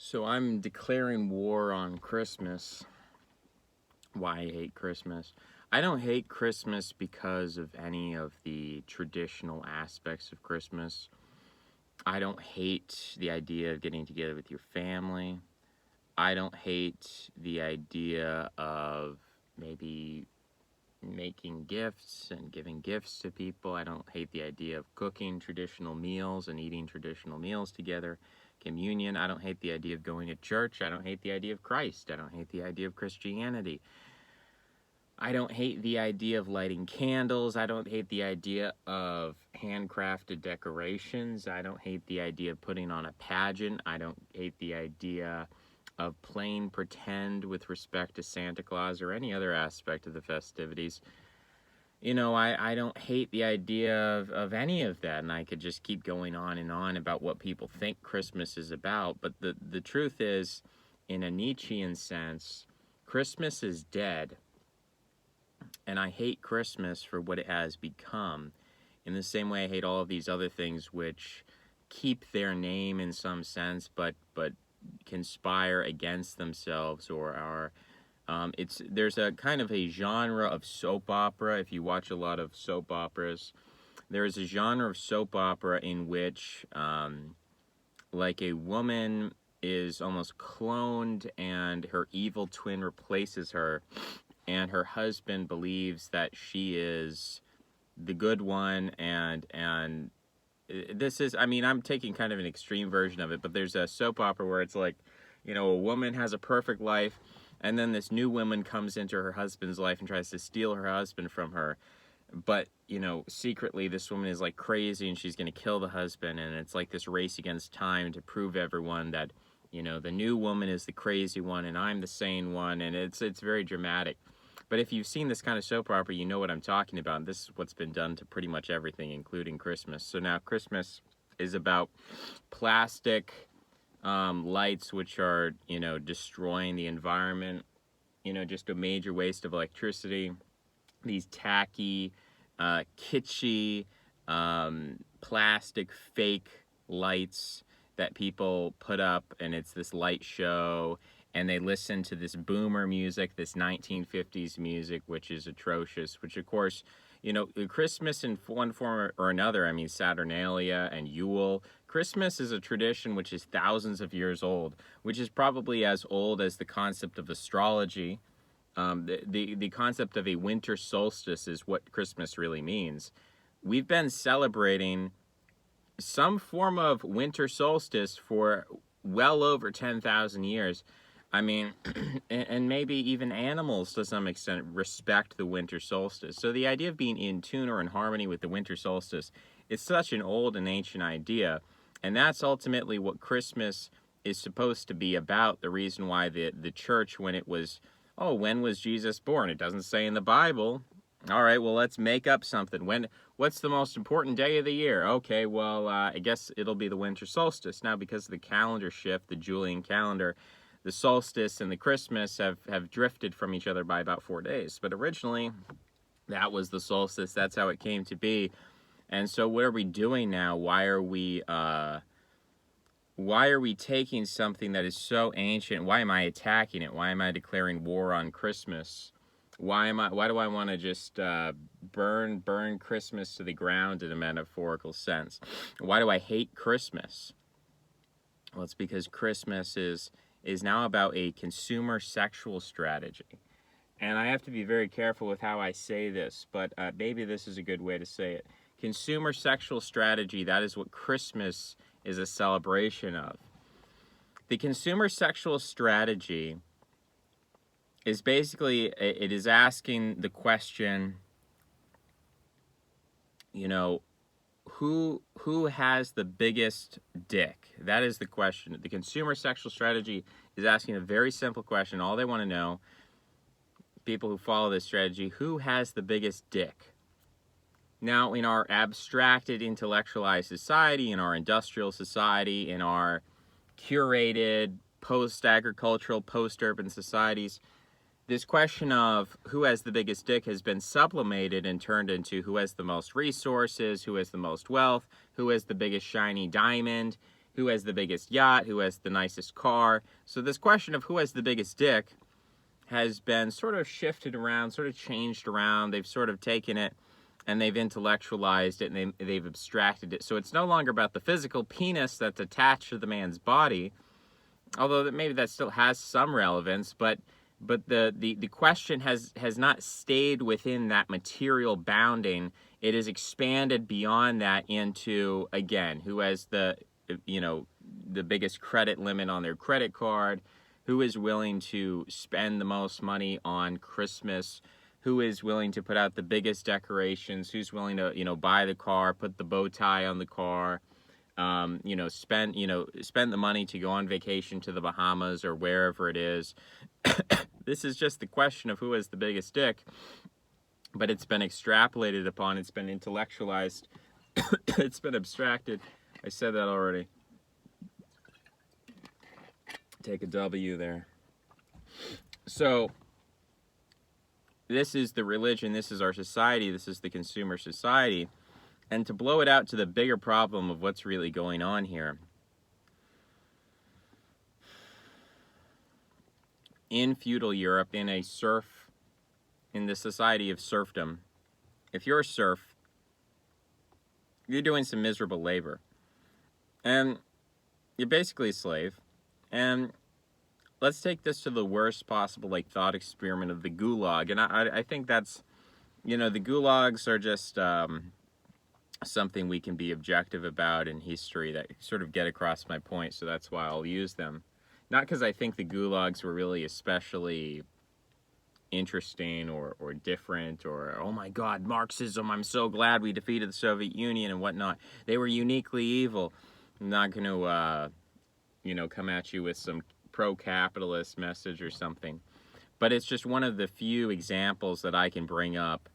So I'm declaring war on Christmas. Why I hate Christmas. I don't hate Christmas because of any of the traditional aspects of Christmas. I don't hate the idea of getting together with your family. I don't hate the idea of maybe making gifts and giving gifts to people. I don't hate the idea of cooking traditional meals and eating traditional meals together. Communion. I don't hate the idea of going to church. I don't hate the idea of Christ. I don't hate the idea of Christianity. I don't hate the idea of lighting candles. I don't hate the idea of handcrafted decorations. I don't hate the idea of putting on a pageant. I don't hate the idea of playing pretend with respect to Santa Claus or any other aspect of the festivities. I don't hate the idea of any of that, and I could just keep going on and on about what people think Christmas is about. But the truth is, in a Nietzschean sense, Christmas is dead. And I hate Christmas for what it has become. In the same way I hate all of these other things which keep their name in some sense, but conspire against themselves or are there's a kind of a genre of soap opera. If you watch a lot of soap operas, there is a genre of soap opera in which like a woman is almost cloned and her evil twin replaces her, and her husband believes that she is the good one, and this is, I mean, I'm taking kind of an extreme version of it, but there's a soap opera where it's like, a woman has a perfect life, and then this new woman comes into her husband's life and tries to steal her husband from her. But, secretly this woman is like crazy and she's going to kill the husband. And it's like this race against time to prove everyone that, the new woman is the crazy one and I'm the sane one. And it's very dramatic. But if you've seen this kind of soap opera, you know what I'm talking about. And this is what's been done to pretty much everything, including Christmas. So now Christmas is about plastic lights, which are, destroying the environment, just a major waste of electricity. These tacky, kitschy, plastic fake lights that people put up, and it's this light show, and they listen to this boomer music, this 1950s music, which is atrocious, which of course, Christmas in one form or another, I mean, Saturnalia and Yule, Christmas is a tradition which is thousands of years old, which is probably as old as the concept of astrology. The concept of a winter solstice is what Christmas really means. We've been celebrating some form of winter solstice for well over 10,000 years. I mean, and maybe even animals to some extent respect the winter solstice. So the idea of being in tune or in harmony with the winter solstice is such an old and ancient idea. And that's ultimately what Christmas is supposed to be about. The reason why the church, when it was, when was Jesus born? It doesn't say in the Bible. All right, well, let's make up something. What's the most important day of the year? Okay, well, I guess it'll be the winter solstice. Now, because of the calendar shift, the Julian calendar, the solstice and the Christmas have drifted from each other by about 4 days. But originally, that was the solstice. That's how it came to be. And so what are we doing now? Why are we taking something that is so ancient? Why am I attacking it? Why am I declaring war on Christmas? Why do I want to just burn Christmas to the ground in a metaphorical sense? Why do I hate Christmas? Well, it's because Christmas is now about a consumer sexual strategy. And I have to be very careful with how I say this, but maybe this is a good way to say it. Consumer sexual strategy, that is what Christmas is a celebration of. The consumer sexual strategy is basically, it is asking the question, who has the biggest dick? That is the question. The consumer sexual strategy is asking a very simple question. All they want to know, people who follow this strategy, who has the biggest dick? Now, in our abstracted, intellectualized society, in our industrial society, in our curated, post-agricultural, post-urban societies, this question of who has the biggest dick has been sublimated and turned into who has the most resources, who has the most wealth, who has the biggest shiny diamond. who has the biggest yacht, who has the nicest car. So this question of who has the biggest dick has been sort of shifted around, sort of changed around. They've sort of taken it and they've intellectualized it, and they've abstracted it. So it's no longer about the physical penis that's attached to the man's body, although maybe that still has some relevance, but the question has not stayed within that material bounding. It is expanded beyond that into, again, who has the biggest credit limit on their credit card, who is willing to spend the most money on Christmas, who is willing to put out the biggest decorations, who's willing to buy the car, put the bow tie on the car, spend the money to go on vacation to the Bahamas or wherever it is. This is just the question of who has the biggest dick, but it's been extrapolated upon, it's been intellectualized, it's been abstracted. I said that already. Take a W there. So this is the religion, this is our society, this is the consumer society. And to blow it out to the bigger problem of what's really going on here, in feudal Europe, in the society of serfdom, if you're a serf, you're doing some miserable labor. And you're basically a slave. And let's take this to the worst possible thought experiment of the gulag. And I think that's, the gulags are just something we can be objective about in history that sort of get across my point, so that's why I'll use them. Not because I think the gulags were really especially interesting or different or, oh my God, Marxism, I'm so glad we defeated the Soviet Union and whatnot. They were uniquely evil. I'm not going to, come at you with some pro-capitalist message or something. But it's just one of the few examples that I can bring up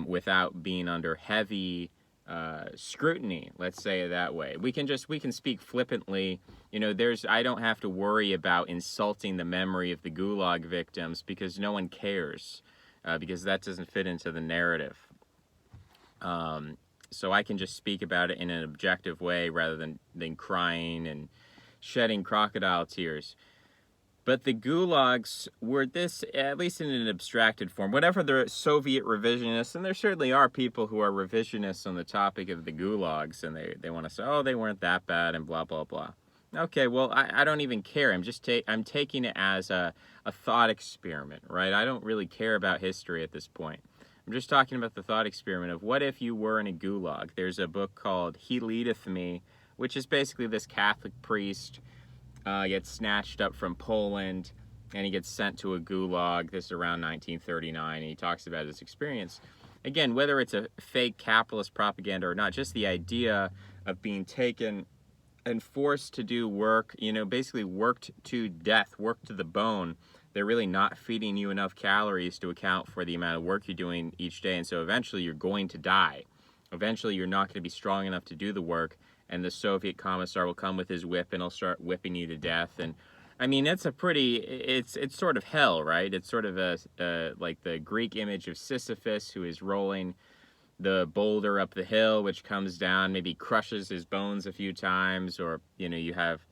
without being under heavy scrutiny, let's say it that way. We can speak flippantly. I don't have to worry about insulting the memory of the gulag victims because no one cares, because that doesn't fit into the narrative. So I can just speak about it in an objective way rather than crying and shedding crocodile tears. But the gulags were this, at least in an abstracted form, whatever the Soviet revisionists, and there certainly are people who are revisionists on the topic of the gulags, and they want to say, oh, they weren't that bad, and blah, blah, blah. Okay, well, I don't even care. I'm taking it as a thought experiment, right? I don't really care about history at this point. I'm just talking about the thought experiment of what if you were in a gulag. There's a book called He Leadeth Me, which is basically this Catholic priest gets snatched up from Poland, and he gets sent to a gulag. This is around 1939, and he talks about his experience. Again, whether it's a fake capitalist propaganda or not, just the idea of being taken and forced to do work, basically worked to death, worked to the bone. They're really not feeding you enough calories to account for the amount of work you're doing each day, and so eventually you're going to die. Eventually you're not going to be strong enough to do the work, and the Soviet commissar will come with his whip and he'll start whipping you to death. And I mean, it's sort of hell, right? It's sort of like the Greek image of Sisyphus, who is rolling the boulder up the hill, which comes down, maybe crushes his bones a few times. Or you have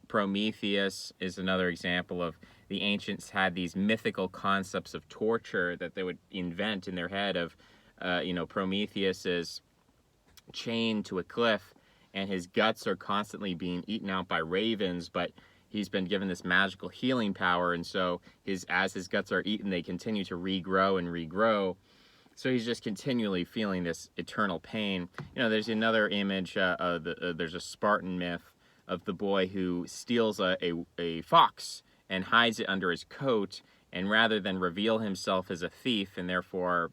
Prometheus is another example of the ancients had these mythical concepts of torture that they would invent in their head of Prometheus is chained to a cliff and his guts are constantly being eaten out by ravens, but he's been given this magical healing power, and so as his guts are eaten, they continue to regrow and regrow. So he's just continually feeling this eternal pain. There's another image, there's a Spartan myth of the boy who steals a fox and hides it under his coat, and rather than reveal himself as a thief, and therefore,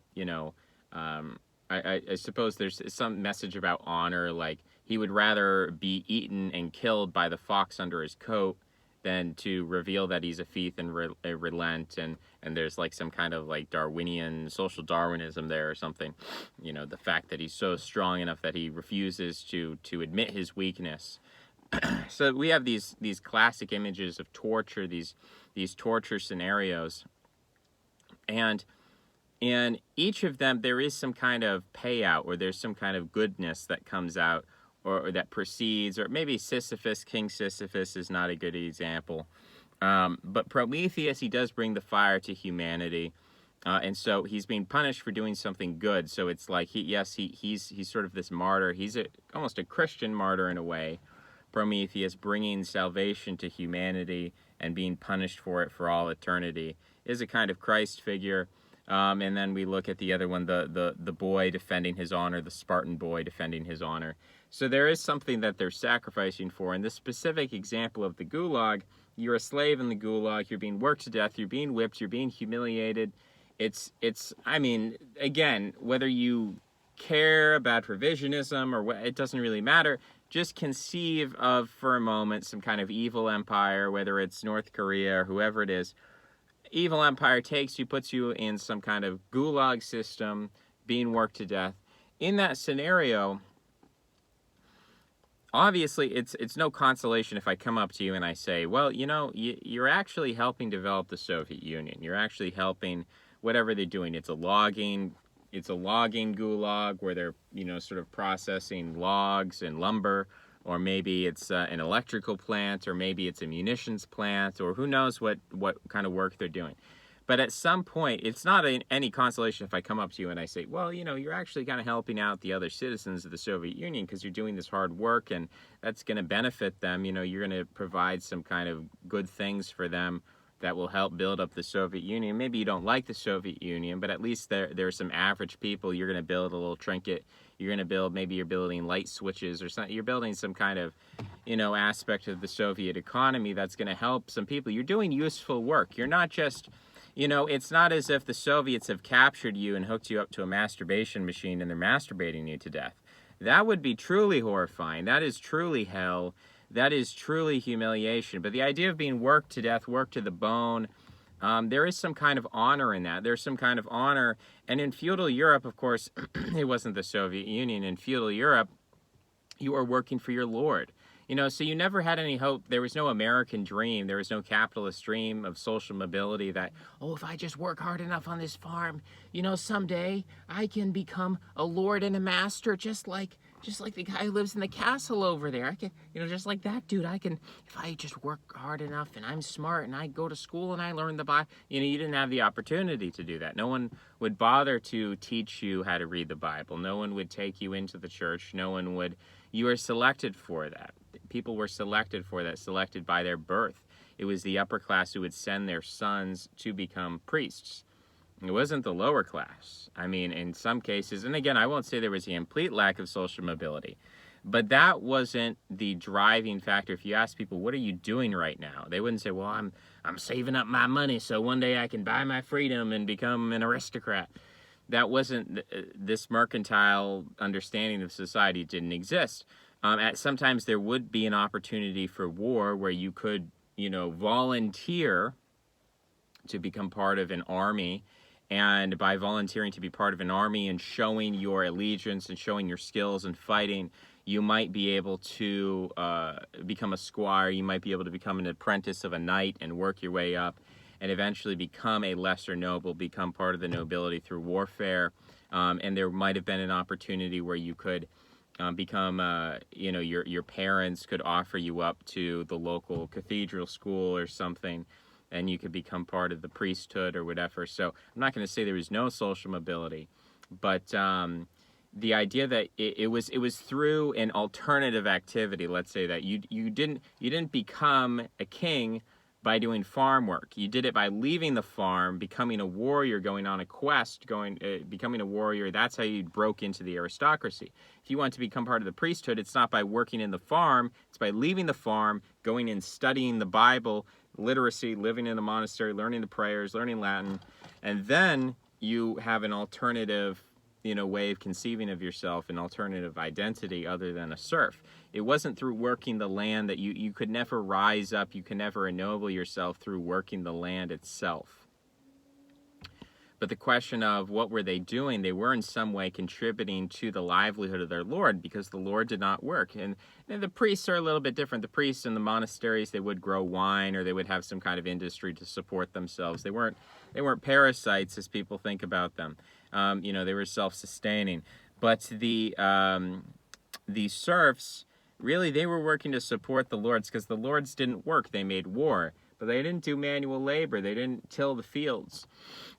I suppose there's some message about honor, like he would rather be eaten and killed by the fox under his coat than to reveal that he's a thief and relent, and there's like some kind of like Darwinian, social Darwinism there or something, the fact that he's so strong enough that he refuses to admit his weakness. So we have these classic images of torture, these torture scenarios, and in each of them there is some kind of payout, or there's some kind of goodness that comes out, or that precedes, or maybe Sisyphus, King Sisyphus is not a good example. But Prometheus, he does bring the fire to humanity. And so he's being punished for doing something good. So it's like he's sort of this martyr. He's almost a Christian martyr in a way. Prometheus bringing salvation to humanity and being punished for it for all eternity is a kind of Christ figure. And then we look at the other one, the boy defending his honor, the Spartan boy defending his honor. So there is something that they're sacrificing for. In this specific example of the Gulag, you're a slave in the Gulag, you're being worked to death, you're being whipped, you're being humiliated. I mean, again, whether you care about revisionism or what, it doesn't really matter. Just conceive of, for a moment, some kind of evil empire, whether it's North Korea or whoever it is. Evil empire takes you, puts you in some kind of gulag system, being worked to death. In that scenario, obviously, it's no consolation if I come up to you and I say, well, you know, you're actually helping develop the Soviet Union. You're actually helping whatever they're doing. It's a logging gulag where they're, you know, sort of processing logs and lumber, or maybe it's an electrical plant, or maybe it's a munitions plant, or who knows what kind of work they're doing. But at some point, it's not any consolation if I come up to you and I say, well, you know, you're actually kind of helping out the other citizens of the Soviet Union because you're doing this hard work and that's going to benefit them. You know, you're going to provide some kind of good things for them that will help build up the Soviet Union. Maybe you don't like the Soviet Union, but at least there are some average people. You're going to build a little trinket. You're going to build, maybe you're building light switches or something. You're building some kind of, you know, aspect of the Soviet economy that's going to help some people. You're doing useful work. You're not just... You know, it's not as if the Soviets have captured you and hooked you up to a masturbation machine and they're masturbating you to death. That would be truly horrifying. That is truly hell. That is truly humiliation. But the idea of being worked to death, worked to the bone, there is some kind of honor in that. There's some kind of honor. And in feudal Europe, of course, it wasn't the Soviet Union. In feudal Europe, you are working for your lord. You know, so you never had any hope. There was no American dream. There was no capitalist dream of social mobility that, oh, if I just work hard enough on this farm, you know, someday I can become a lord and a master, just like the guy who lives in the castle over there. I can, you know, just like that dude, I can, if I just work hard enough and I'm smart and I go to school and I learn the Bible. You know, you didn't have the opportunity to do that. No one would bother to teach you how to read the Bible. No one would take you into the church. No one would, you were selected for that. People were selected for that, selected by their birth. It was the upper class who would send their sons to become priests. It wasn't the lower class. I mean, in some cases, and again, I won't say there was a complete lack of social mobility, but that wasn't the driving factor. If you ask people, what are you doing right now? They wouldn't say, well, I'm saving up my money so one day I can buy my freedom and become an aristocrat. That wasn't, this mercantile understanding of society didn't exist. Sometimes there would be an opportunity for war where you could, you know, volunteer to become part of an army. And by volunteering to be part of an army and showing your allegiance and showing your skills in fighting, you might be able to become a squire. You might be able to become an apprentice of a knight and work your way up and eventually become a lesser noble, become part of the nobility through warfare. And there might have been an opportunity where you could become, you know, your parents could offer you up to the local cathedral school or something, and you could become part of the priesthood or whatever. So I'm not going to say there was no social mobility, but the idea that it was through an alternative activity. Let's say that you didn't become a king by doing farm work. You did it by leaving the farm, becoming a warrior, going on a quest, becoming a warrior. That's how you broke into the aristocracy. If you want to become part of the priesthood, it's not by working in the farm. It's by leaving the farm, going and studying the Bible, literacy, living in a monastery, learning the prayers, learning Latin, and then you have an alternative, you know, way of conceiving of yourself, an alternative identity other than a serf. It wasn't through working the land that you could never rise up, you can never ennoble yourself through working the land itself. But the question of what were they doing, they were in some way contributing to the livelihood of their Lord, because the Lord did not work. And the priests are a little bit different. The priests in the monasteries, they would grow wine, or they would have some kind of industry to support themselves. They weren't parasites as people think about them. You know, they were self-sustaining. But the serfs, really, they were working to support the lords, because the lords didn't work. They made war, but they didn't do manual labor. They didn't till the fields.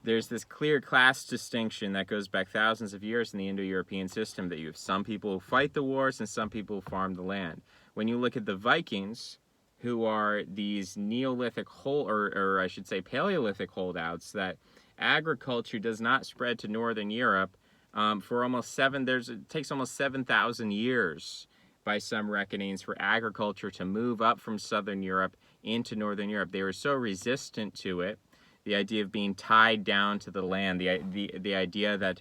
There's this clear class distinction that goes back thousands of years in the Indo-European system, that you have some people who fight the wars and some people who farm the land. When you look at the Vikings, who are these Neolithic or I should say Paleolithic holdouts, that agriculture does not spread to Northern Europe for almost it takes almost 7,000 years by some reckonings for agriculture to move up from Southern Europe into Northern Europe. They were so resistant to it. The idea of being tied down to the land, the idea that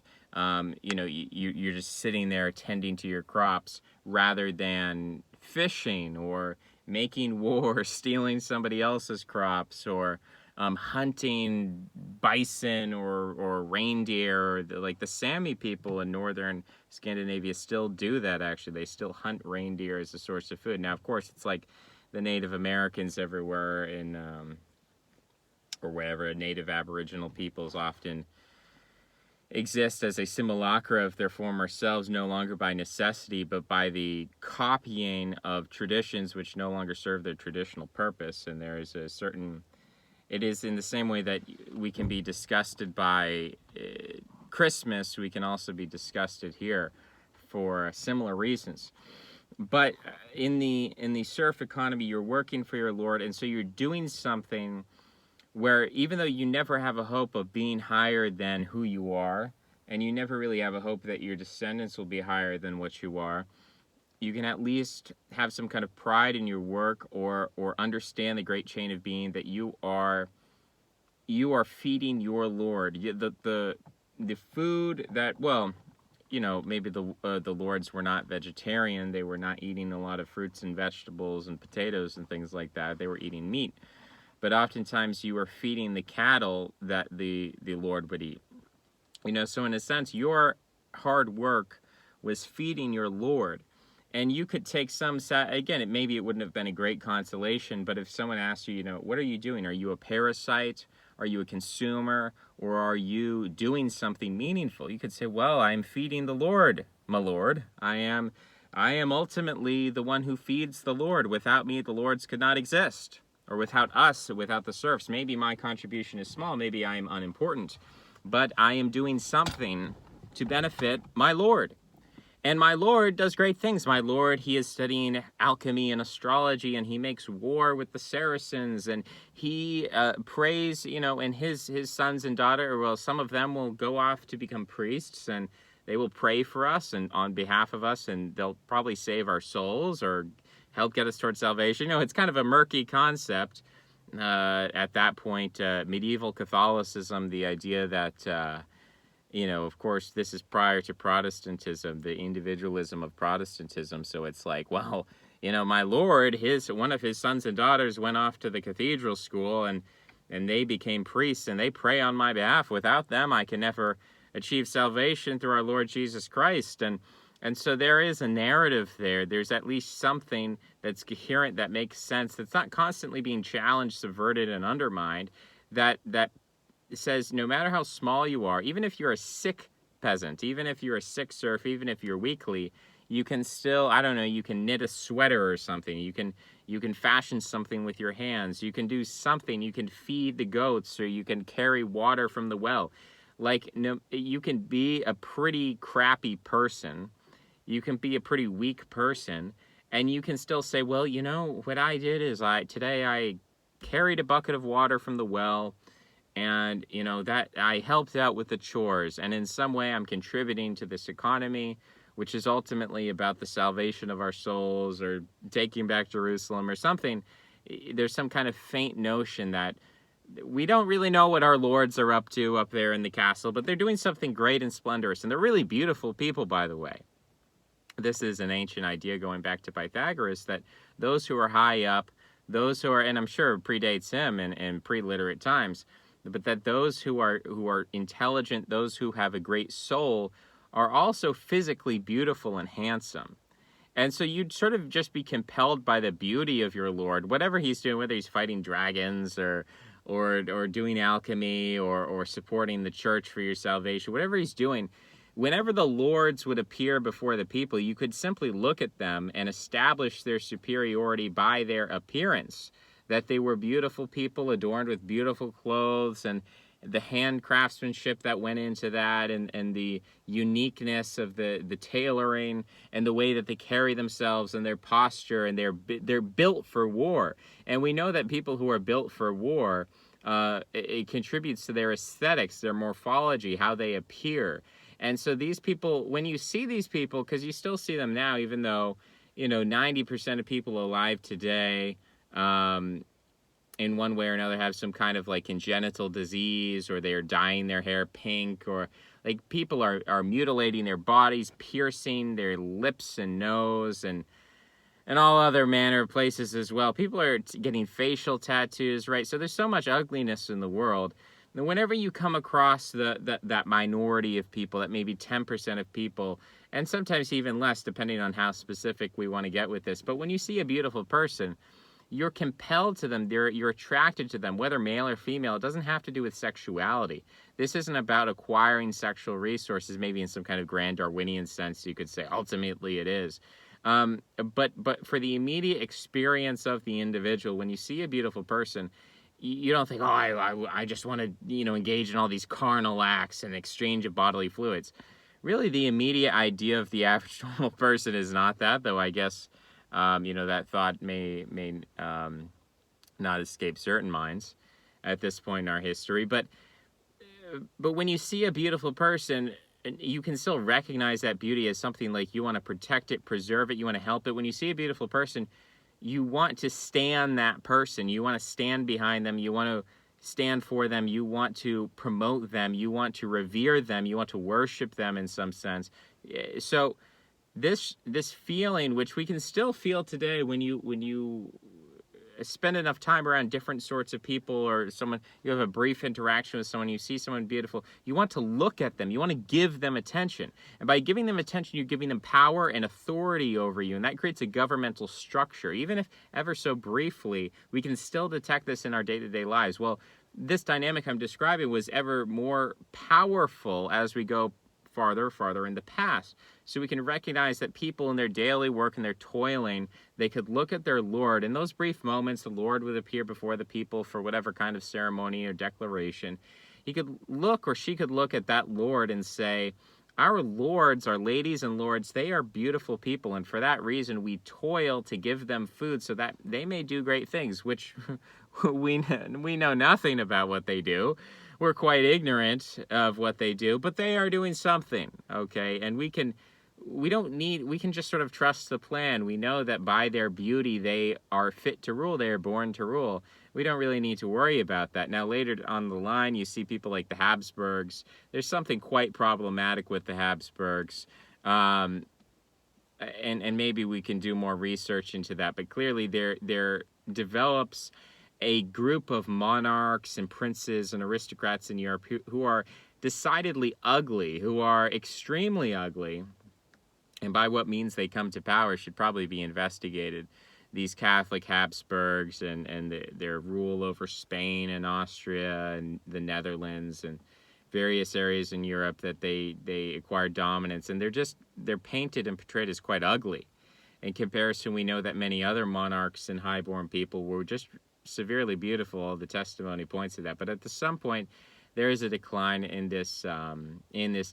you're just sitting there tending to your crops rather than fishing or making war, stealing somebody else's crops, or hunting bison or reindeer. Like the Sami people in northern Scandinavia still do that, actually. They still hunt reindeer as a source of food. Now, of course, it's like the Native Americans everywhere in, or wherever, Native Aboriginal peoples often exist as a simulacra of their former selves, no longer by necessity, but by the copying of traditions which no longer serve their traditional purpose. And there is a certain, it is in the same way that we can be disgusted by Christmas, we can also be disgusted here for similar reasons. But in the serf economy, you're working for your Lord, and so you're doing something where, even though you never have a hope of being higher than who you are, and you never really have a hope that your descendants will be higher than what you are, you can at least have some kind of pride in your work, or understand the great chain of being, that you are feeding your Lord. The food that, well, maybe the lords were not vegetarian. They were not eating a lot of fruits and vegetables and potatoes and things like that. They were eating meat. But oftentimes you are feeding the cattle that the Lord would eat. So in a sense, your hard work was feeding your Lord. And you could take again, maybe it wouldn't have been a great consolation, but if someone asked you, what are you doing? Are you a parasite? Are you a consumer? Or are you doing something meaningful? You could say, well, I'm feeding the Lord, my Lord. I am ultimately the one who feeds the Lord. Without me, the lords could not exist. Or without us, without the serfs. Maybe my contribution is small, maybe I am unimportant, but I am doing something to benefit my Lord. And my Lord does great things. My Lord, he is studying alchemy and astrology, and he makes war with the Saracens, and he prays, and his sons and daughter, well, some of them will go off to become priests, and they will pray for us and on behalf of us, and they'll probably save our souls or help get us towards salvation. It's kind of a murky concept at that point. Medieval Catholicism, the idea that, of course, this is prior to Protestantism, the individualism of Protestantism. So it's like, well, my Lord, one of his sons and daughters went off to the cathedral school, and they became priests, and they pray on my behalf. Without them, I can never achieve salvation through our Lord Jesus Christ. And so there is a narrative there. There's at least something that's coherent, that makes sense, that's not constantly being challenged, subverted, and undermined, that says no matter how small you are, even if you're a sick peasant, even if you're a sick serf, even if you're weakly, you can still, you can knit a sweater or something. You can fashion something with your hands. You can do something. You can feed the goats, or you can carry water from the well. You can be a pretty crappy person. You can be a pretty weak person, and you can still say, well, what I did is today I carried a bucket of water from the well, and, that I helped out with the chores, and in some way I'm contributing to this economy, which is ultimately about the salvation of our souls, or taking back Jerusalem or something. There's some kind of faint notion that we don't really know what our lords are up to up there in the castle, but they're doing something great and splendorous, and they're really beautiful people, by the way. This is an ancient idea going back to Pythagoras, that those who are high up, those who are, and I'm sure predates him in pre-literate times, but that those who are intelligent, those who have a great soul, are also physically beautiful and handsome. And so you'd sort of just be compelled by the beauty of your Lord, whatever he's doing, whether he's fighting dragons or doing alchemy or supporting the church for your salvation, whatever he's doing, whenever the lords would appear before the people, you could simply look at them and establish their superiority by their appearance, that they were beautiful people adorned with beautiful clothes, and the hand craftsmanship that went into that, and the uniqueness of the tailoring and the way that they carry themselves and their posture, and they're built for war. And we know that people who are built for war, it contributes to their aesthetics, their morphology, how they appear. And so these people, when you see these people, because you still see them now, even though, 90% of people alive today, in one way or another, have some kind of like congenital disease, or they are dyeing their hair pink, or like people are mutilating their bodies, piercing their lips and nose, and all other manner of places as well. People are getting facial tattoos, right? So there's so much ugliness in the world. And whenever you come across that minority of people, that maybe 10% of people, and sometimes even less, depending on how specific we want to get with this, but when you see a beautiful person, you're compelled to them, you're attracted to them, whether male or female. It doesn't have to do with sexuality. This isn't about acquiring sexual resources, maybe in some kind of grand Darwinian sense, you could say. Ultimately, it is. But for the immediate experience of the individual, when you see a beautiful person, you don't think, oh, I just want to, engage in all these carnal acts and exchange of bodily fluids. Really, the immediate idea of the average normal person is not that, though I guess, that thought may not escape certain minds at this point in our history. But when you see a beautiful person, you can still recognize that beauty as something like you want to protect it, preserve it, you want to help it. When you see a beautiful person, you want to stand that person. You want to stand behind them. You want to stand for them. You want to promote them. You want to revere them. You want to worship them in some sense. So this feeling, which we can still feel today when you spend enough time around different sorts of people, or someone, you have a brief interaction with someone, you see someone beautiful, you want to look at them, you want to give them attention. And by giving them attention, you're giving them power and authority over you, and that creates a governmental structure. Even if ever so briefly, we can still detect this in our day-to-day lives. Well, this dynamic I'm describing was ever more powerful as we go farther in the past. So we can recognize that people in their daily work and their toiling, they could look at their Lord. In those brief moments, the Lord would appear before the people for whatever kind of ceremony or declaration. He could look, or she could look at that Lord and say, our lords, our ladies and lords, they are beautiful people, and for that reason we toil to give them food so that they may do great things, which we know nothing about what they do. We're quite ignorant of what they do, but they are doing something, okay? And we can just sort of trust the plan. We know that by their beauty, they are fit to rule. They are born to rule. We don't really need to worry about that. Now, later on the line, you see people like the Habsburgs. There's something quite problematic with the Habsburgs. And maybe we can do more research into that. But clearly, there develops a group of monarchs and princes and aristocrats in Europe who are decidedly ugly, who are extremely ugly, and by what means they come to power should probably be investigated. These Catholic Habsburgs and their rule over Spain and Austria and the Netherlands and various areas in Europe that they acquired dominance, and they're painted and portrayed as quite ugly. In comparison, we know that many other monarchs and highborn people were just severely beautiful. All the testimony points to that. But at some point, there is a decline in this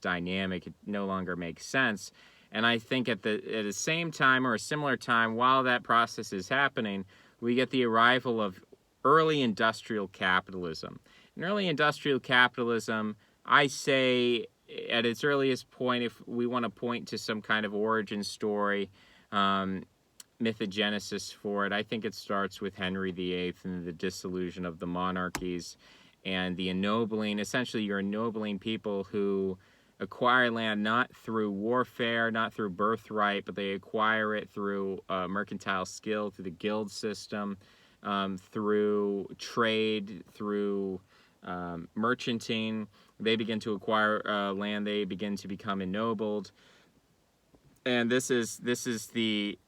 dynamic. It no longer makes sense. And I think at the same time, or a similar time, while that process is happening, we get the arrival of early industrial capitalism. In early industrial capitalism, I say at its earliest point, if we want to point to some kind of origin story, mythogenesis for it, I think it starts with Henry VIII and the dissolution of the monarchies and the ennobling. Essentially, you're ennobling people who acquire land not through warfare, not through birthright, but they acquire it through mercantile skill, through the guild system, through trade, through merchanting. They begin to acquire land. They begin to become ennobled. And this is the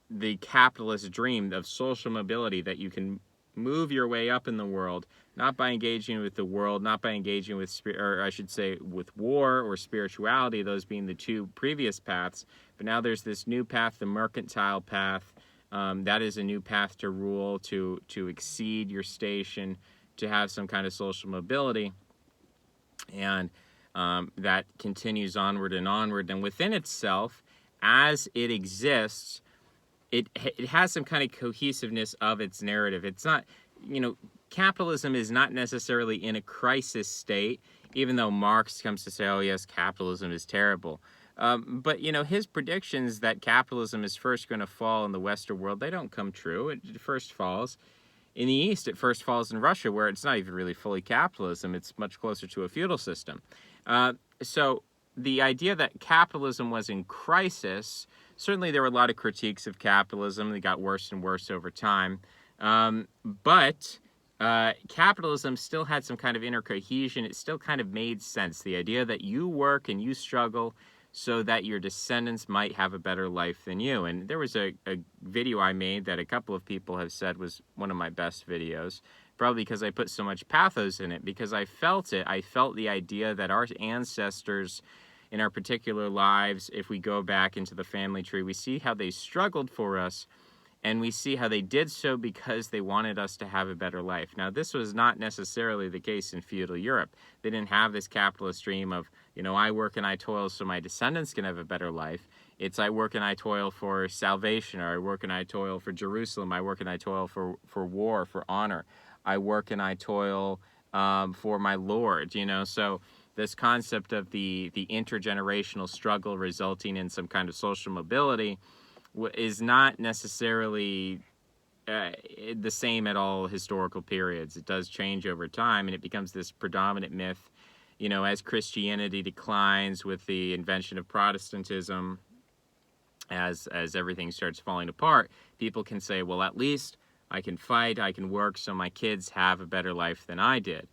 capitalist dream of social mobility, that you can move your way up in the world, not by engaging with the world, not by engaging with, or I should say, with war or spirituality, those being the two previous paths. But now there's this new path, the mercantile path. That is a new path to rule, to exceed your station, to have some kind of social mobility. And that continues onward and onward. And within itself, as it exists, it has some kind of cohesiveness of its narrative. It's not, capitalism is not necessarily in a crisis state, even though Marx comes to say, oh yes, capitalism is terrible. But, his predictions that capitalism is first going to fall in the Western world, they don't come true. It first falls in the East. It first falls in Russia, where it's not even really fully capitalism. It's much closer to a feudal system. So the idea that capitalism was in crisis, certainly there were a lot of critiques of capitalism. They got worse and worse over time. But capitalism still had some kind of inner cohesion. It still kind of made sense. The idea that you work and you struggle so that your descendants might have a better life than you. And there was a video I made that a couple of people have said was one of my best videos, probably because I put so much pathos in it, because I felt it. I felt the idea that our ancestors in our particular lives, if we go back into the family tree, we see how they struggled for us, and we see how they did so because they wanted us to have a better life. Now, this was not necessarily the case in feudal Europe. They didn't have this capitalist dream of, I work and I toil so my descendants can have a better life. It's I work and I toil for salvation, or I work and I toil for Jerusalem. I work and I toil for war, for honor. I work and I toil for my Lord, So this concept of the intergenerational struggle resulting in some kind of social mobility is not necessarily the same at all historical periods. It does change over time, and it becomes this predominant myth, as Christianity declines with the invention of Protestantism, as everything starts falling apart. People can say, well, at least I can fight, I can work, so my kids have a better life than I did.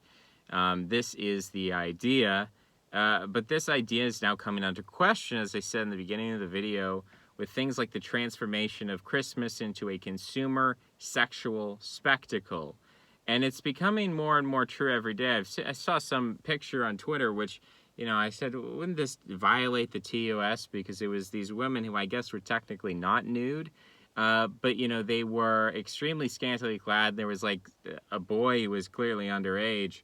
This is the idea, but this idea is now coming under question, as I said in the beginning of the video, with things like the transformation of Christmas into a consumer sexual spectacle. And it's becoming more and more true every day. I saw some picture on Twitter, which, I said, wouldn't this violate the TOS? Because it was these women who I guess were technically not nude, but, they were extremely scantily clad. There was like a boy who was clearly underage,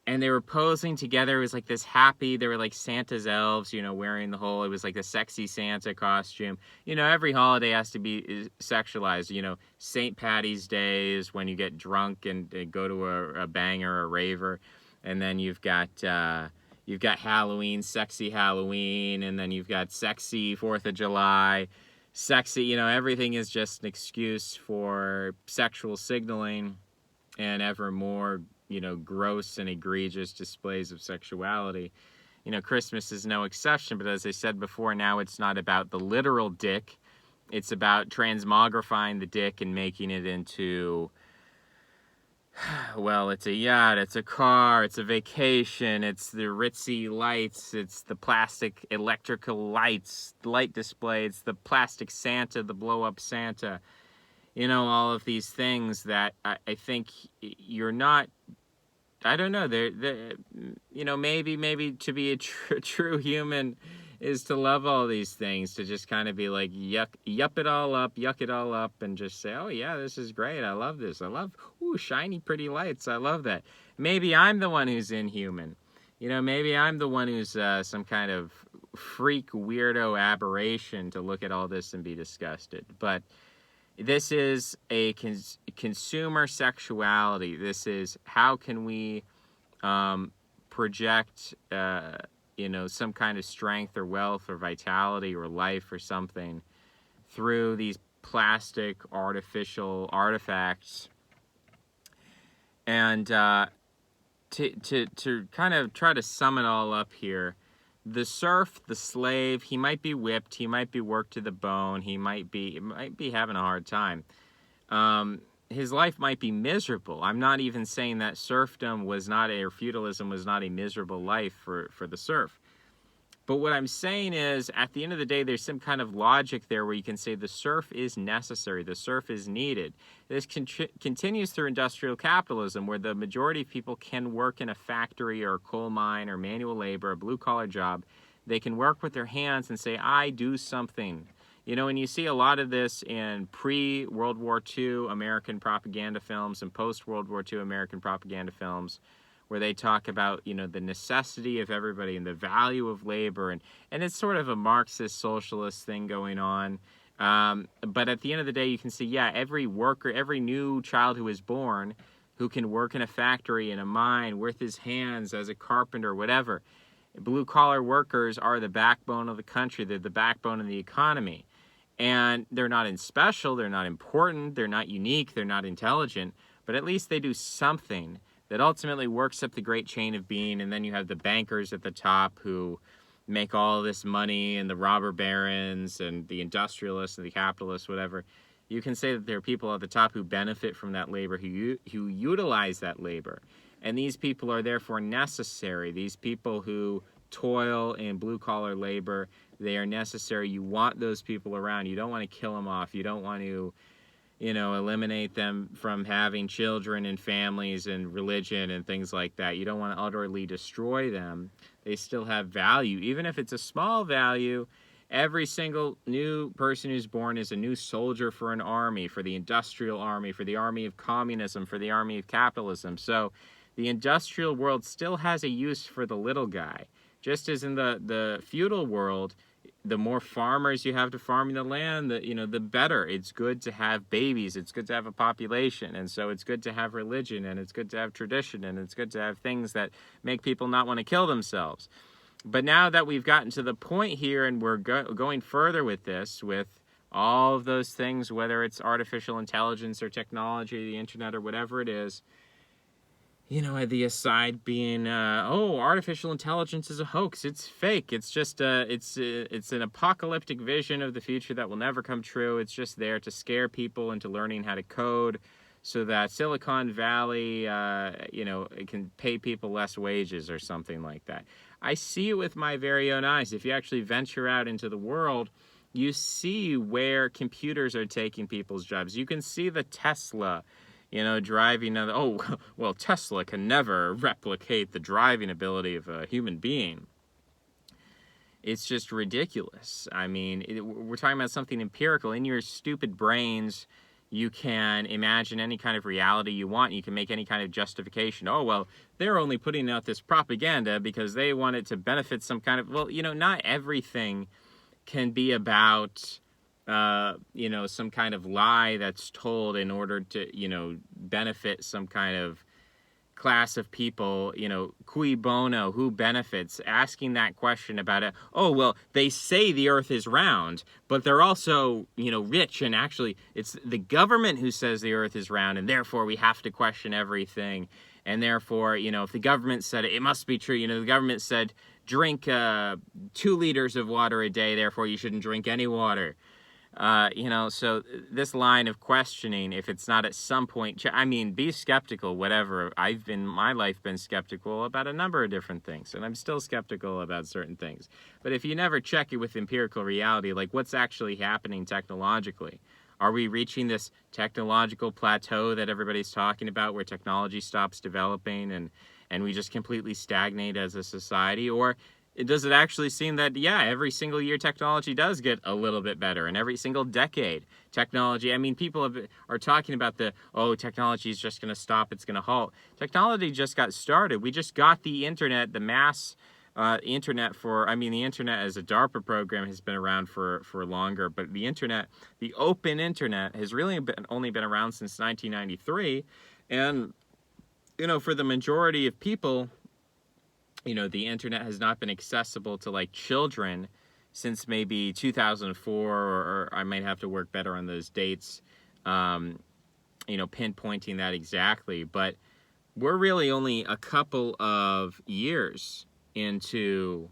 and they were posing together. It was like this happy, they were like Santa's elves, wearing it was like a sexy Santa costume. Every holiday has to be sexualized. St. Patty's Day is when you get drunk and go to a banger or a raver. And then you've got Halloween, sexy Halloween. And then you've got sexy 4th of July. Sexy, everything is just an excuse for sexual signaling and ever more gross and egregious displays of sexuality. Christmas is no exception, but as I said before, now it's not about the literal dick. It's about transmogrifying the dick and making it into, well, it's a yacht, it's a car, it's a vacation, it's the ritzy lights, it's the plastic electrical lights, light display, it's the plastic Santa, the blow-up Santa. All of these things that I think you're not, I don't know, maybe to be a true human is to love all these things, to just kind of be like, yuck it all up, and just say, oh yeah, this is great, I love this, I love, shiny pretty lights, I love that. Maybe I'm the one who's inhuman. Maybe I'm the one who's some kind of freak, weirdo aberration to look at all this and be disgusted. But this is a consumer sexuality. This is how can we project, some kind of strength or wealth or vitality or life or something through these plastic artificial artifacts. And to kind of try to sum it all up here, the serf, the slave, he might be whipped, he might be worked to the bone, he might be having a hard time. His life might be miserable. I'm not even saying that serfdom was not or feudalism was not a miserable life for the serf. But what I'm saying is, at the end of the day, there's some kind of logic there where you can say the serf is necessary, the serf is needed. This continues through industrial capitalism, where the majority of people can work in a factory or a coal mine or manual labor, a blue-collar job. They can work with their hands and say, I do something. You know, and you see a lot of this in pre-World War II American propaganda films and post-World War II American propaganda films, where they talk about, you know, the necessity of everybody and the value of labor. And it's sort of a Marxist socialist thing going on. But at the end of the day, you can see, yeah, every worker, every new child who is born who can work in a factory, in a mine, with his hands as a carpenter, whatever. Blue-collar workers are the backbone of the country. They're the backbone of the economy. And they're not special, they're not important, they're not unique, they're not intelligent, but at least they do something that ultimately works up the great chain of being. And then you have the bankers at the top who make all this money, and the robber barons and the industrialists and the capitalists, whatever. You can say that there are people at the top who benefit from that labor, who utilize that labor. And these people are therefore necessary. These people who toil in blue-collar labor, they are necessary. You want those people around. You don't want to kill them off. You don't want to, you know, eliminate them from having children and families and religion and things like that. You don't want to utterly destroy them. They still have value. Even if it's a small value, every single new person who's born is a new soldier for an army, for the industrial army, for the army of communism, for the army of capitalism. So the industrial world still has a use for the little guy. Just as in the feudal world, the more farmers you have to farm the land, the better. It's good to have babies. It's good to have a population. And so it's good to have religion, and it's good to have tradition, and it's good to have things that make people not want to kill themselves. But now that we've gotten to the point here, and we're going further with this, with all of those things, whether it's artificial intelligence or technology, the internet or whatever it is, you know, the aside being, artificial intelligence is a hoax. It's fake. It's just it's an apocalyptic vision of the future that will never come true. It's just there to scare people into learning how to code, so that Silicon Valley, it can pay people less wages or something like that. I see it with my very own eyes. If you actually venture out into the world, you see where computers are taking people's jobs. You can see the Tesla, driving. Tesla can never replicate the driving ability of a human being. It's just ridiculous. I mean, we're talking about something empirical. In your stupid brains, you can imagine any kind of reality you want. You can make any kind of justification. Oh, well, they're only putting out this propaganda because they want it to benefit some kind of... Well, not everything can be about... some kind of lie that's told in order to, benefit some kind of class of people, cui bono, who benefits, asking that question about it. Oh, well, they say the earth is round, but they're also, rich, and actually it's the government who says the earth is round, and therefore we have to question everything. And therefore, if the government said it, it must be true. The government said drink 2 liters of water a day, therefore you shouldn't drink any water. So this line of questioning, if it's not at some point, be skeptical, whatever. I've in my life been skeptical about a number of different things, and I'm still skeptical about certain things. But if you never check it with empirical reality, like what's actually happening technologically, are we reaching this technological plateau that everybody's talking about, where technology stops developing and we just completely stagnate as a society? Or does it actually seem that, every single year technology does get a little bit better, and every single decade technology, people are talking about technology is just going to stop, it's going to halt. Technology just got started. We just got the internet, the mass internet the internet as a DARPA program has been around for longer, but the internet, the open internet, has really only been around since 1993. And, for the majority of people, the internet has not been accessible to children since maybe 2004, or I might have to work better on those dates, pinpointing that exactly. But we're really only a couple of years into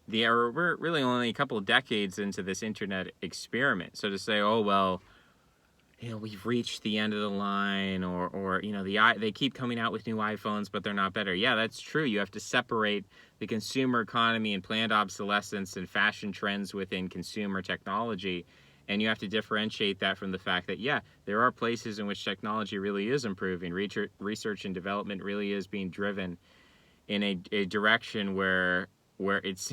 we're really only a couple of decades into this internet experiment. So to say, we've reached the end of the line, or they keep coming out with new iPhones, but they're not better. Yeah, that's true. You have to separate the consumer economy and planned obsolescence and fashion trends within consumer technology. And you have to differentiate that from the fact that, yeah, there are places in which technology really is improving. Research and development really is being driven in a direction where it's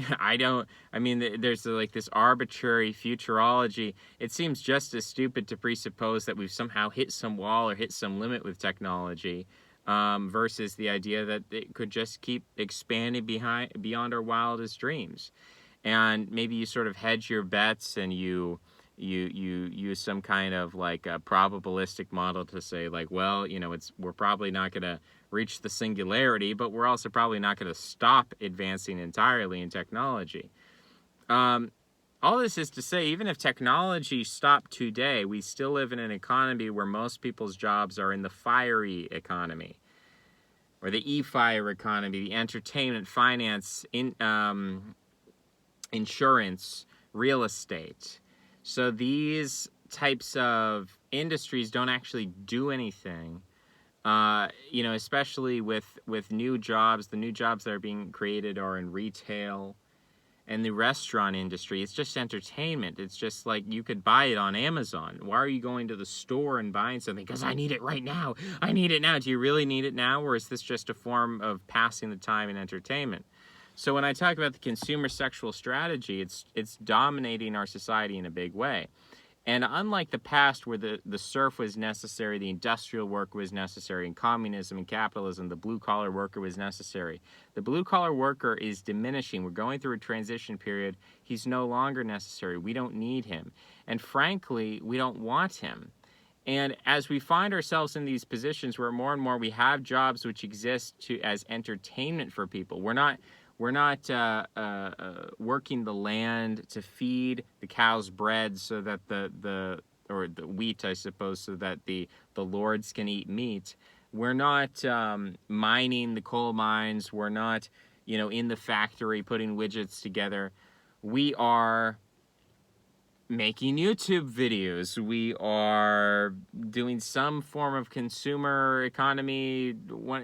there's like this arbitrary futurology. It seems just as stupid to presuppose that we've somehow hit some wall or hit some limit with technology, versus the idea that it could just keep expanding beyond our wildest dreams. And maybe you sort of hedge your bets, and you use some kind of like a probabilistic model to say, like, well, we're probably not going to reach the singularity, but we're also probably not going to stop advancing entirely in technology. All this is to say, even if technology stopped today, we still live in an economy where most people's jobs are in the fiery economy, or the e-fire economy, the entertainment, finance, insurance, real estate. So these types of industries don't actually do anything, especially with new jobs. The new jobs that are being created are in retail and the restaurant industry. It's just entertainment. It's just like you could buy it on Amazon. Why are you going to the store and buying something? Because I need it right now. I need it now. Do you really need it now? Or is this just a form of passing the time in entertainment? So when I talk about the consumer sexual strategy, it's dominating our society in a big way. And unlike the past, where the serf was necessary, the industrial worker was necessary, in communism and capitalism, the blue-collar worker was necessary. The blue-collar worker is diminishing. We're going through a transition period. He's no longer necessary. We don't need him. And frankly, we don't want him. And as we find ourselves in these positions where more and more we have jobs which exist as entertainment for people, we're not working the land to feed the cows bread so that the wheat, I suppose, so that the lords can eat meat. We're not mining the coal mines. We're not, in the factory putting widgets together. We are making YouTube videos. We are doing some form of consumer economy.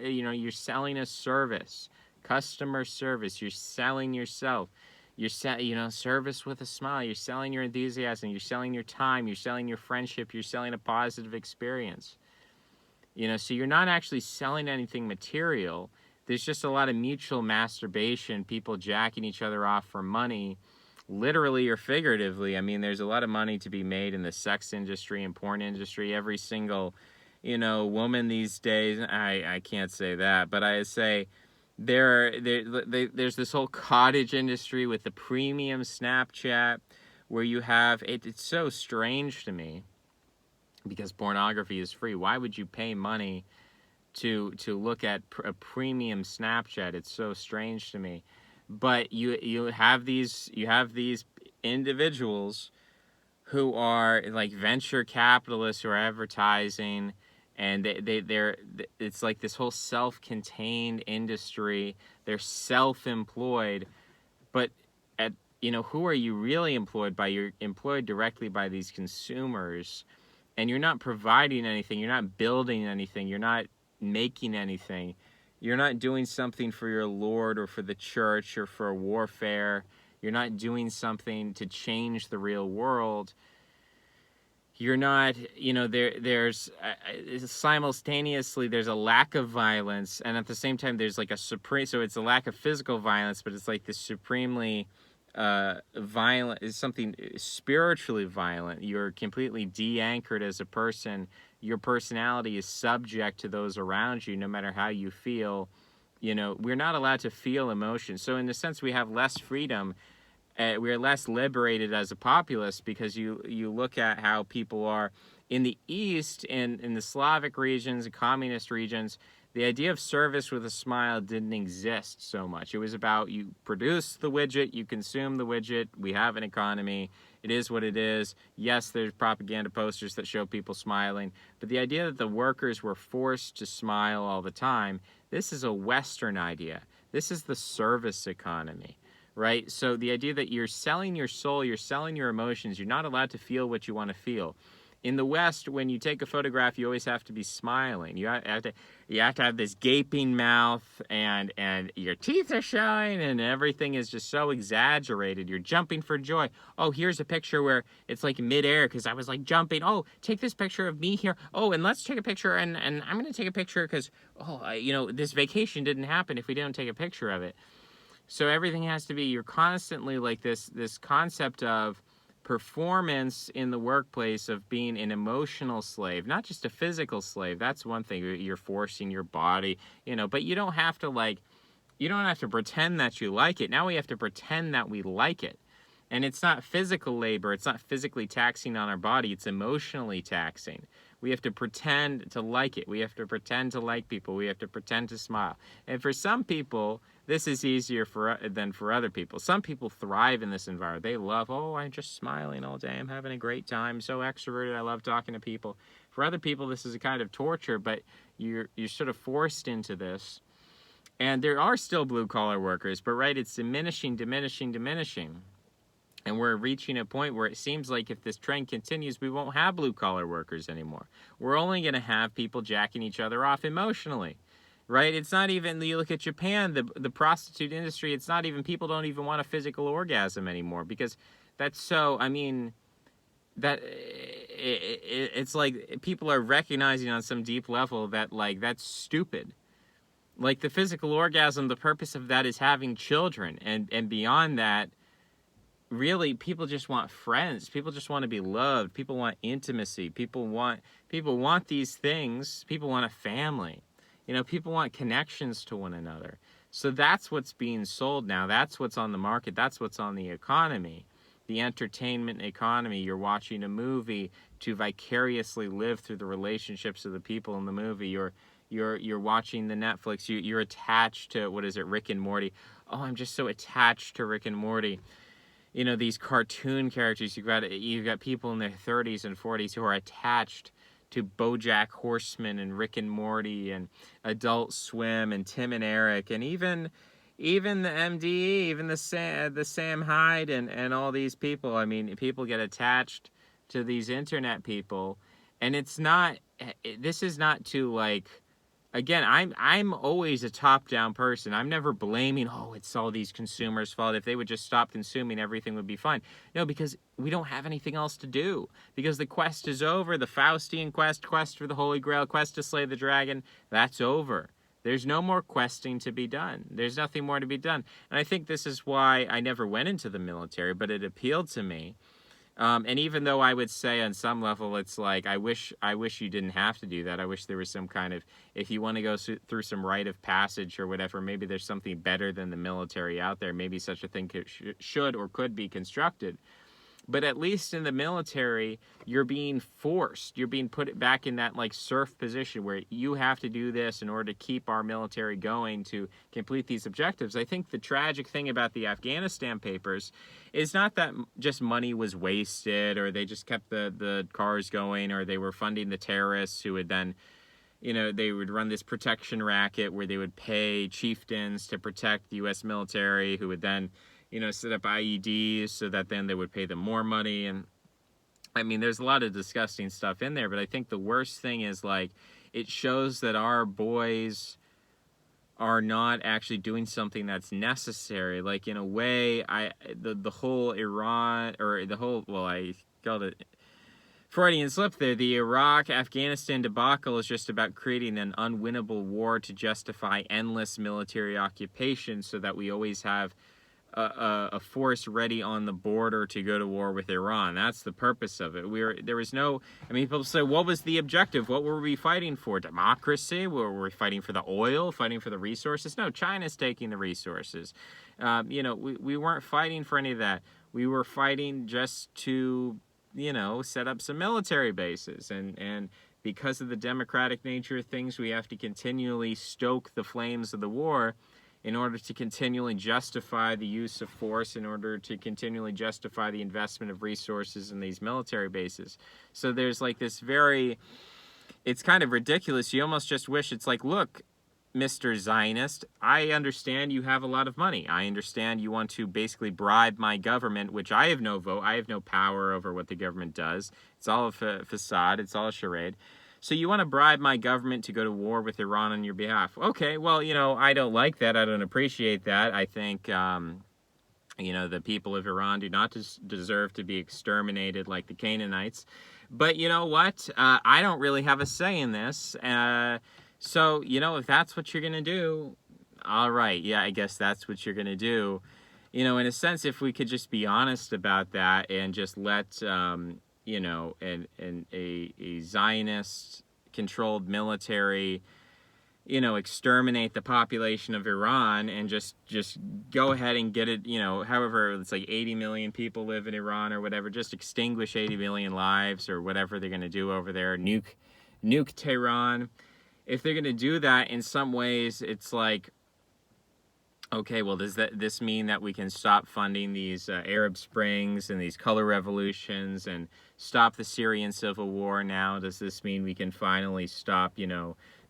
You're selling a service. Customer service. You're selling yourself. You're service with a smile. You're selling your enthusiasm. You're selling your time. You're selling your friendship. You're selling a positive experience. So you're not actually selling anything material. There's just a lot of mutual masturbation, people jacking each other off for money, literally or figuratively. There's a lot of money to be made in the sex industry and porn industry. Every single, woman these days, I can't say that, but I say, there's this whole cottage industry with the premium Snapchat, where you have it's so strange to me, because pornography is free. Why would you pay money to look at a premium Snapchat? It's so strange to me. But you have these individuals who are like venture capitalists who are advertising. And it's like this whole self-contained industry. They're self-employed, but who are you really employed by? You're employed directly by these consumers, and you're not providing anything. You're not building anything. You're not making anything. You're not doing something for your Lord or for the church or for warfare. You're not doing something to change the real world. You're not, there's simultaneously, there's a lack of violence, and at the same time, there's like so it's a lack of physical violence, but it's like this supremely violent, is something spiritually violent. You're completely de-anchored as a person. Your personality is subject to those around you, no matter how you feel. We're not allowed to feel emotion. So in a sense, we have less freedom. We are less liberated as a populace, because you look at how people are in the East, in the Slavic regions, the communist regions. The idea of service with a smile didn't exist so much. It was about, you produce the widget, you consume the widget, we have an economy, it is what it is. Yes, there's propaganda posters that show people smiling, but the idea that the workers were forced to smile all the time, this is a Western idea. This is the service economy. Right? So the idea that you're selling your soul, you're selling your emotions, you're not allowed to feel what you want to feel. In the West, when you take a photograph, you always have to be smiling. You have to have this gaping mouth, and your teeth are showing, and everything is just so exaggerated. You're jumping for joy. Oh, here's a picture where it's like midair because I was like jumping. Oh, take this picture of me here. Oh, and let's take a picture, and I'm going to take a picture because, this vacation didn't happen if we didn't take a picture of it. So everything has to be, you're constantly like this concept of performance in the workplace, of being an emotional slave, not just a physical slave. That's one thing. You're forcing your body, but you don't have to pretend that you like it. Now we have to pretend that we like it. And it's not physical labor. It's not physically taxing on our body. It's emotionally taxing. We have to pretend to like it. We have to pretend to like people. We have to pretend to smile. And for some people, this is easier than for other people. Some people thrive in this environment. They love, I'm just smiling all day. I'm having a great time. I'm so extroverted. I love talking to people. For other people, this is a kind of torture, but you're sort of forced into this. And there are still blue-collar workers, but it's diminishing. And we're reaching a point where it seems like if this trend continues, we won't have blue-collar workers anymore. We're only going to have people jacking each other off emotionally, right? It's not even, you look at Japan, the prostitute industry, it's not even, people don't even want a physical orgasm anymore because that's so, it's like people are recognizing on some deep level that, that's stupid. Like the physical orgasm, the purpose of that is having children. And beyond that, really, people just want friends. People just want to be loved. People want intimacy. People want these things. People want a family. People want connections to one another. So that's what's being sold now. That's what's on the market. That's what's on the economy. The entertainment economy. You're watching a movie to vicariously live through the relationships of the people in the movie. You're watching the Netflix. You're attached to, Rick and Morty. Oh, I'm just so attached to Rick and Morty. These cartoon characters, you've got people in their 30s and 40s who are attached to BoJack Horseman and Rick and Morty and Adult Swim and Tim and Eric and even the MDE, even the Sam Hyde and all these people. People get attached to these internet people, and this is not to again, I'm always a top-down person. I'm never blaming, it's all these consumers' fault. If they would just stop consuming, everything would be fine. No, because we don't have anything else to do. Because the quest is over. The Faustian quest for the Holy Grail, quest to slay the dragon, that's over. There's no more questing to be done. There's nothing more to be done. And I think this is why I never went into the military, but it appealed to me. And even though I would say on some level, it's like, I wish you didn't have to do that. I wish there was some kind of, if you want to go through some rite of passage or whatever, maybe there's something better than the military out there. Maybe such a thing should or could be constructed. But at least in the military, you're being forced. You're being put back in that serf position where you have to do this in order to keep our military going to complete these objectives. I think the tragic thing about the Afghanistan papers is not that just money was wasted or they just kept the cars going or they were funding the terrorists who would then, they would run this protection racket where they would pay chieftains to protect the U.S. military who would then set up IEDs so that then they would pay them more money. And there's a lot of disgusting stuff in there, but I think the worst thing is it shows that our boys are not actually doing something that's necessary. In a way, the whole Iran, or the whole, I called it Freudian slip there. The Iraq-Afghanistan debacle is just about creating an unwinnable war to justify endless military occupation so that we always have a force ready on the border to go to war with Iran. That's the purpose of it. There was no, people say, what was the objective? What were we fighting for? Democracy? Were we fighting for the oil? Fighting for the resources? No, China's taking the resources. We weren't fighting for any of that. We were fighting just to, set up some military bases. And because of the democratic nature of things, we have to continually stoke the flames of the war in order to continually justify the use of force, in order to continually justify the investment of resources in these military bases. So there's this it's kind of ridiculous. You almost just wish, it's look, Mr. Zionist, I understand you have a lot of money. I understand you want to basically bribe my government, which I have no vote. I have no power over what the government does. It's all a facade. It's all a charade. So you want to bribe my government to go to war with Iran on your behalf. Okay, well, I don't like that. I don't appreciate that. I think, the people of Iran do not deserve to be exterminated like the Canaanites. But you know what? I don't really have a say in this. So, if that's what you're going to do, all right. Yeah, I guess that's what you're going to do. In a sense, if we could just be honest about that and just let, a Zionist-controlled military, exterminate the population of Iran and just go ahead and get it, however, it's like 80 million people live in Iran or whatever, just extinguish 80 million lives or whatever they're going to do over there, nuke Tehran. If they're going to do that, in some ways, it's like, okay, well, does this mean that we can stop funding these Arab Springs and these color revolutions and stop the Syrian civil war now? Does this mean we can finally stop,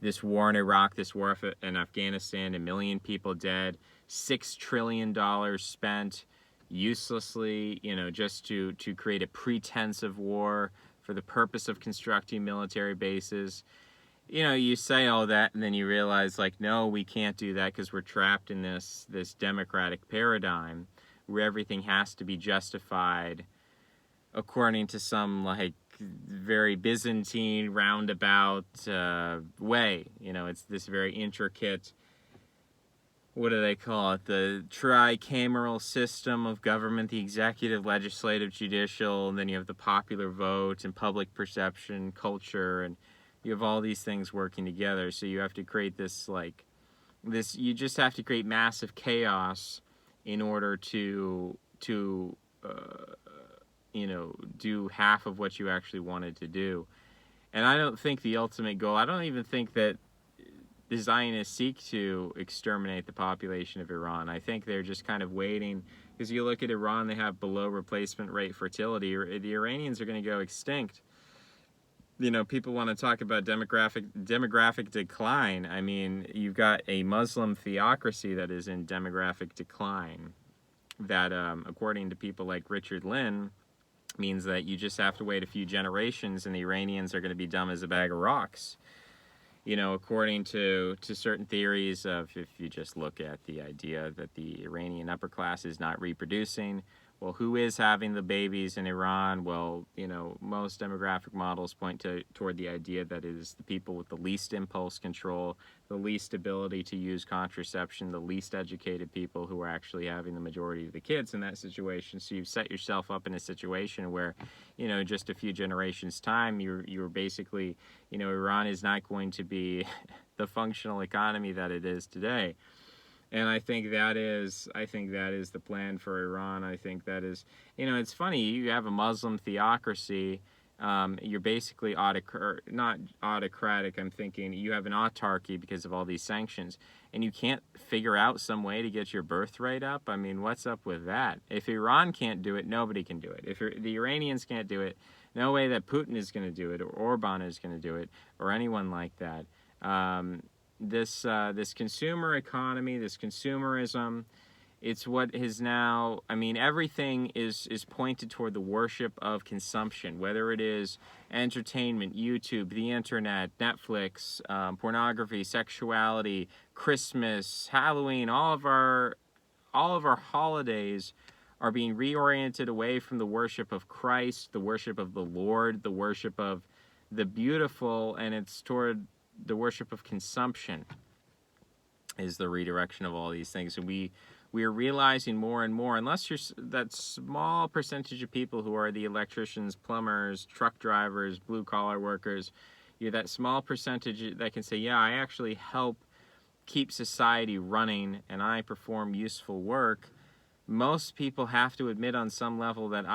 this war in Iraq, this war in Afghanistan, 1 million people dead, $6 trillion spent uselessly, just to create a pretense of war for the purpose of constructing military bases? You say all that and then you realize, like, no, we can't do that because we're trapped in this democratic paradigm where everything has to be justified according to some, like, very Byzantine roundabout way. It's this very intricate, what do they call it? The tricameral system of government, the executive, legislative, judicial, and then you have the popular vote and public perception, culture, and you have all these things working together. So you have to create you just have to create massive chaos in order to do half of what you actually wanted to do. And I don't think the ultimate goal, I don't even think that the Zionists seek to exterminate the population of Iran. I think they're just kind of waiting, because you look at Iran, they have below replacement rate fertility. The Iranians are going to go extinct. People want to talk about demographic decline. I mean, you've got a Muslim theocracy that is in demographic decline. That, according to people like Richard Lynn, means that you just have to wait a few generations and the Iranians are going to be dumb as a bag of rocks. According to certain theories of, if you just look at the idea that the Iranian upper class is not reproducing, well, who is having the babies in Iran? Well, most demographic models point toward the idea that it is the people with the least impulse control, the least ability to use contraception, the least educated people who are actually having the majority of the kids in that situation. So you've set yourself up in a situation where, just a few generations' time, you're basically, Iran is not going to be the functional economy that it is today. And I think that is the plan for Iran. I think that is, it's funny, you have a Muslim theocracy, you're basically not autocratic, I'm thinking you have an autarky because of all these sanctions, and you can't figure out some way to get your birth rate up. I mean, what's up with that? If Iran can't do it, nobody can do it. If the Iranians can't do it, no way that Putin is going to do it, or Orban is going to do it, or anyone like that. This consumer economy, this consumerism, it's what is now, I mean, everything is pointed toward the worship of consumption, whether it is entertainment, YouTube, the internet, Netflix, pornography, sexuality, Christmas, Halloween. All of our holidays are being reoriented away from the worship of Christ, the worship of the Lord, the worship of the beautiful, and it's toward the worship of consumption is the redirection of all these things. And we are realizing more and more, unless you're that small percentage of people who are the electricians, plumbers, truck drivers, blue-collar workers, you're that small percentage that can say, yeah, I actually help keep society running and I perform useful work. Most people have to admit on some level that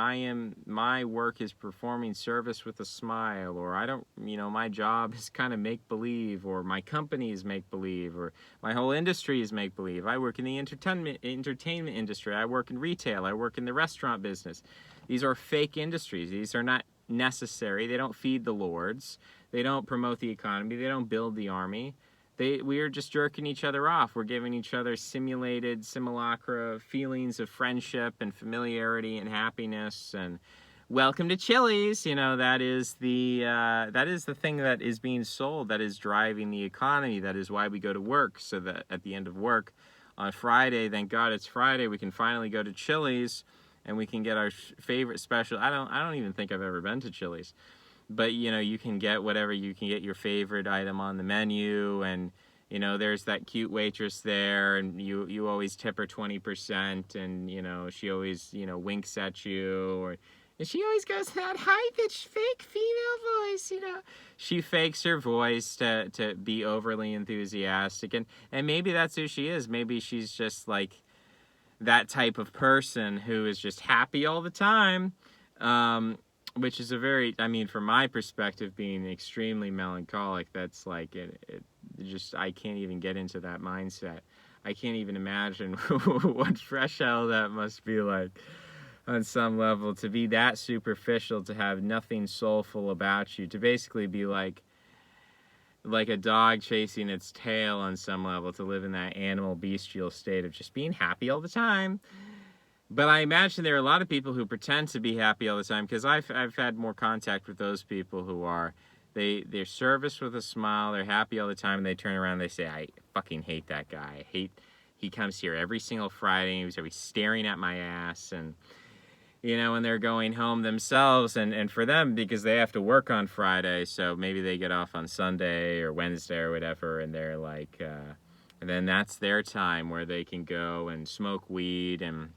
my work is performing service with a smile, or my job is kind of make-believe, or my company is make-believe, or my whole industry is make-believe. I work in the entertainment industry. I work in retail. I work in the restaurant business. These are fake industries. These are not necessary. They don't feed the lords. They don't promote the economy. They don't build the army. we are just jerking each other off. We're giving each other simulated simulacra feelings of friendship and familiarity and happiness. And welcome to Chili's. You know, that is the thing that is being sold, that is driving the economy. That is why we go to work, so that at the end of work on Friday, thank God it's Friday, we can finally go to Chili's and we can get our favorite special. I don't even think I've ever been to Chili's. But, you know, you can get whatever, you can get your favorite item on the menu, and, you know, there's that cute waitress there, and you always tip her 20%, and, you know, she always, you know, winks at you, and she always goes that high-pitched fake female voice, you know. She fakes her voice to be overly enthusiastic, and maybe that's who she is. Maybe she's just, like, that type of person who is just happy all the time. Which is a very, I mean, from my perspective, being extremely melancholic, that's like, it just, I can't even get into that mindset. I can't even imagine what fresh hell that must be like on some level, to be that superficial, to have nothing soulful about you, to basically be like a dog chasing its tail on some level, to live in that animal bestial state of just being happy all the time. But I imagine there are a lot of people who pretend to be happy all the time, because I've had more contact with those people who are, they're serviced with a smile, they're happy all the time, and they turn around and they say, I fucking hate that guy. He comes here every single Friday, he's always staring at my ass, and, you know, and they're going home themselves, and for them, because they have to work on Friday, so maybe they get off on Sunday or Wednesday or whatever, and they're like, and then that's their time where they can go and smoke weed and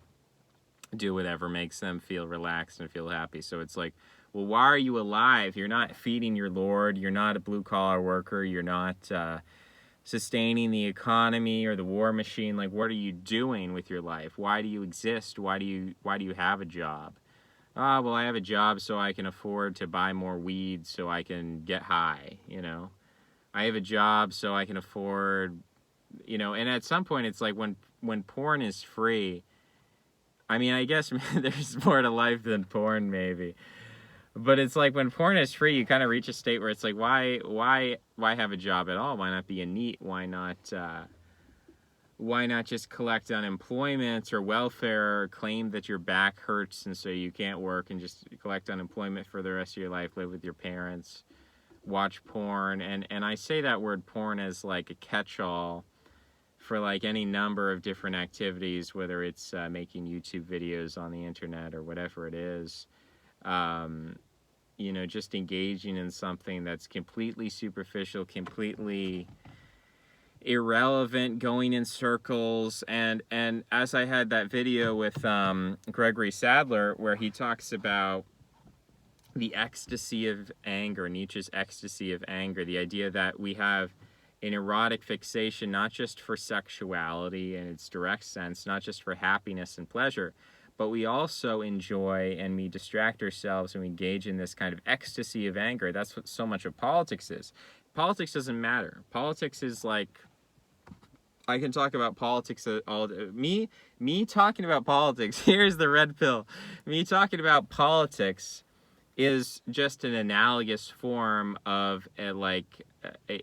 do whatever makes them feel relaxed and feel happy. So it's like, well, why are you alive? You're not feeding your Lord. You're not a blue-collar worker. You're not sustaining the economy or the war machine. Like, what are you doing with your life? Why do you exist? Why do you have a job? Well, I have a job so I can afford to buy more weed so I can get high, you know. I have a job so I can afford, you know, and at some point it's like when porn is free, I mean, I guess there's more to life than porn, maybe. But it's like when porn is free, you kind of reach a state where it's like, why have a job at all? Why not be a NEET? Why not just collect unemployment or welfare, or claim that your back hurts and so you can't work, and just collect unemployment for the rest of your life, live with your parents, watch porn? And I say that word porn as like a catch-all for like any number of different activities, whether it's making YouTube videos on the internet or whatever it is, you know, just engaging in something that's completely superficial, completely irrelevant, going in circles. And as I had that video with Gregory Sadler, where he talks about the ecstasy of anger, Nietzsche's ecstasy of anger, the idea that we have an erotic fixation, not just for sexuality in its direct sense, not just for happiness and pleasure, but we also enjoy and we distract ourselves and we engage in this kind of ecstasy of anger. That's what so much of politics is. Politics doesn't matter. Politics is like, I can talk about politics all me talking about politics, here's the red pill. Me talking about politics is just an analogous form of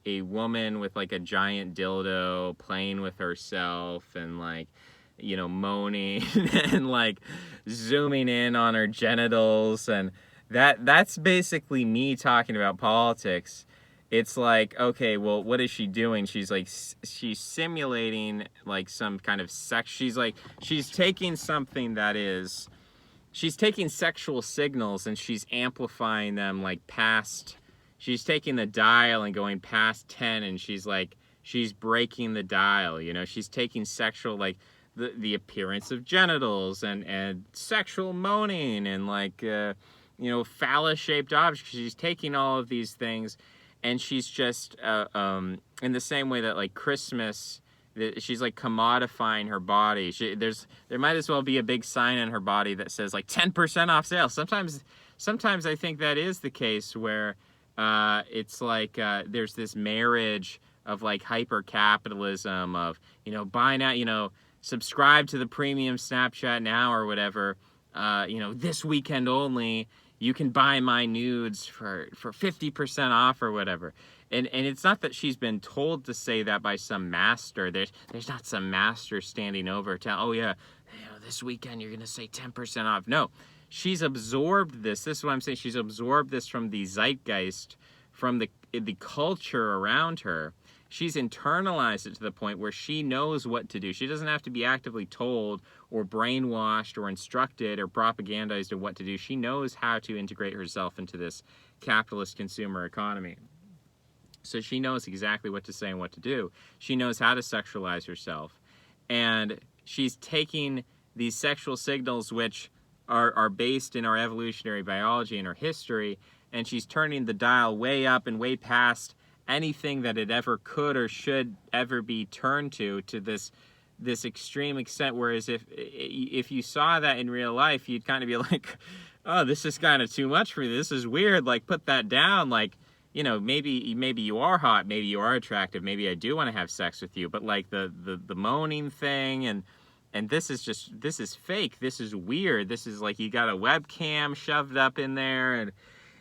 a woman with like a giant dildo playing with herself and like, you know, moaning and like zooming in on her genitals, and that's basically me talking about politics. It's like, okay, well, what is she doing? She's like, she's simulating like some kind of sex. She's taking something that is, she's taking sexual signals and she's amplifying them like past, she's taking the dial and going past 10, and she's like, she's breaking the dial, you know, she's taking sexual, like the appearance of genitals and sexual moaning and like, you know, phallus-shaped objects. She's taking all of these things and she's just, in the same way that like Christmas, she's like commodifying her body. There might as well be a big sign on her body that says like 10% off sale. Sometimes I think that is the case where it's like there's this marriage of like hyper capitalism of, you know, buy now, you know, subscribe to the premium Snapchat now or whatever, you know, this weekend only, you can buy my nudes for 50% off or whatever. And it's not that she's been told to say that by some master. There's not some master standing over oh yeah, this weekend you're gonna say 10% off. No, she's absorbed this. This is what I'm saying. She's absorbed this from the zeitgeist, from the culture around her. She's internalized it to the point where she knows what to do. She doesn't have to be actively told or brainwashed or instructed or propagandized of what to do. She knows how to integrate herself into this capitalist consumer economy. So she knows exactly what to say and what to do. She knows how to sexualize herself. And she's taking these sexual signals, which are based in our evolutionary biology and our history, and she's turning the dial way up and way past anything that it ever could or should ever be turned to this extreme extent. Whereas if you saw that in real life, you'd kind of be like, oh, this is kind of too much for me. This is weird. Like, put that down. Like, maybe you are hot, maybe you are attractive, maybe I do want to have sex with you, but like the moaning thing and this is fake. This is weird. This is like you got a webcam shoved up in there, and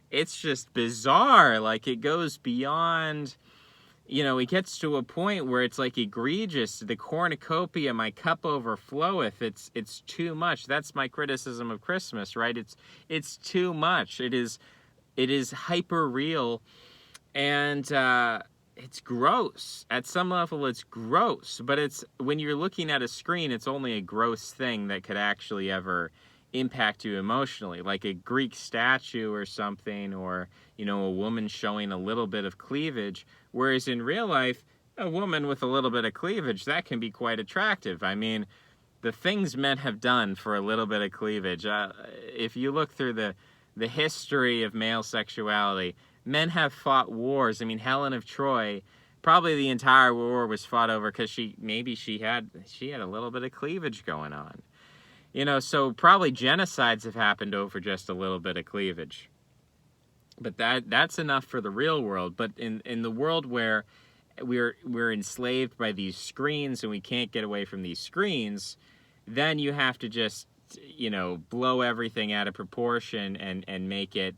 it's just bizarre. Like, it goes beyond, it gets to a point where it's like egregious. The cornucopia, my cup overfloweth. It's too much. That's my criticism of Christmas, right? It's too much. It is hyper real, and it's gross. At some level, it's gross. But it's when you're looking at a screen, it's only a gross thing that could actually ever impact you emotionally, like a Greek statue or something, or a woman showing a little bit of cleavage. Whereas in real life, a woman with a little bit of cleavage, that can be quite attractive. I mean, the things men have done for a little bit of cleavage. If you look through the history of male sexuality, men have fought wars. I mean, Helen of Troy, probably the entire war was fought over because she had a little bit of cleavage going on. So probably genocides have happened over just a little bit of cleavage. But that's enough for the real world. But in the world where we're enslaved by these screens and we can't get away from these screens, then you have to just blow everything out of proportion and make it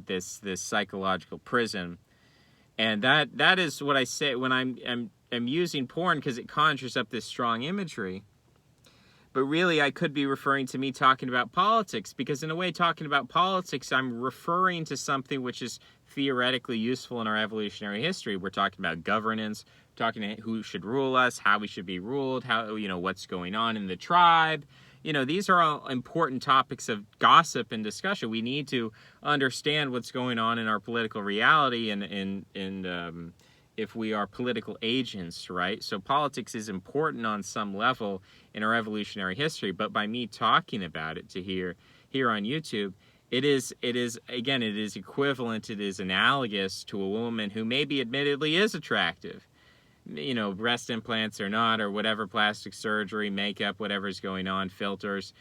this psychological prison. And that is what I say when I'm using porn, because it conjures up this strong imagery. But really, I could be referring to me talking about politics, because in a way, talking about politics, I'm referring to something which is theoretically useful in our evolutionary history. We're talking about governance, talking about who should rule us, how we should be ruled, how what's going on in the tribe. These are all important topics of gossip and discussion. We need to understand what's going on in our political reality and if we are political agents, right? So politics is important on some level in our evolutionary history, but by me talking about it to here on YouTube, it is equivalent, it is analogous to a woman who maybe admittedly is attractive. Breast implants or not, or whatever, plastic surgery, makeup, whatever's going on, filters.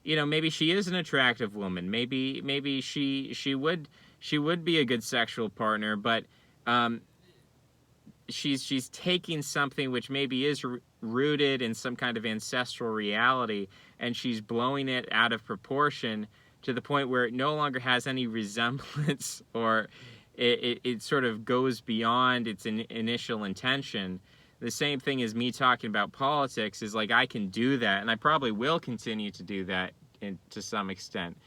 Maybe she is an attractive woman. Maybe she would be a good sexual partner, but she's taking something which maybe is rooted in some kind of ancestral reality, and she's blowing it out of proportion to the point where it no longer has any resemblance, or it sort of goes beyond its initial intention. The same thing as me talking about politics is like, I can do that, and I probably will continue to do that to some extent.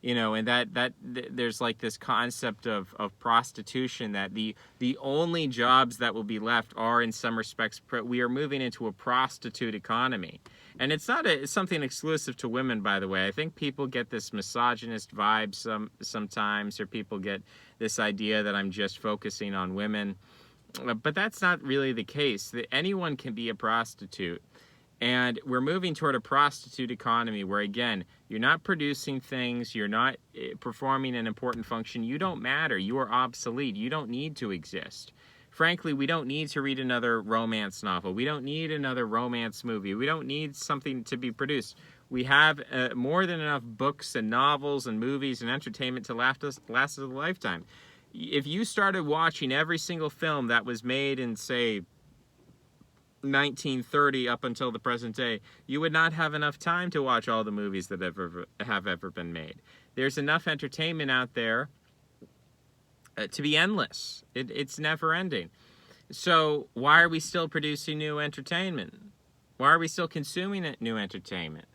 And that there's like this concept of prostitution, that the only jobs that will be left are, in some respects, we are moving into a prostitute economy. And it's not something exclusive to women, by the way. I think people get this misogynist vibe sometimes, or people get this idea that I'm just focusing on women. But that's not really the case. That anyone can be a prostitute. And we're moving toward a prostitute economy where, again, you're not producing things, you're not performing an important function, you don't matter, you are obsolete, you don't need to exist. Frankly, we don't need to read another romance novel, we don't need another romance movie, we don't need something to be produced. We have more than enough books and novels and movies and entertainment to last us a lifetime. If you started watching every single film that was made in, say, 1930 up until the present day, you would not have enough time to watch all the movies that have ever been made. There's enough entertainment out there to be endless. It's never ending. So why are we still producing new entertainment? Why are we still consuming new entertainment?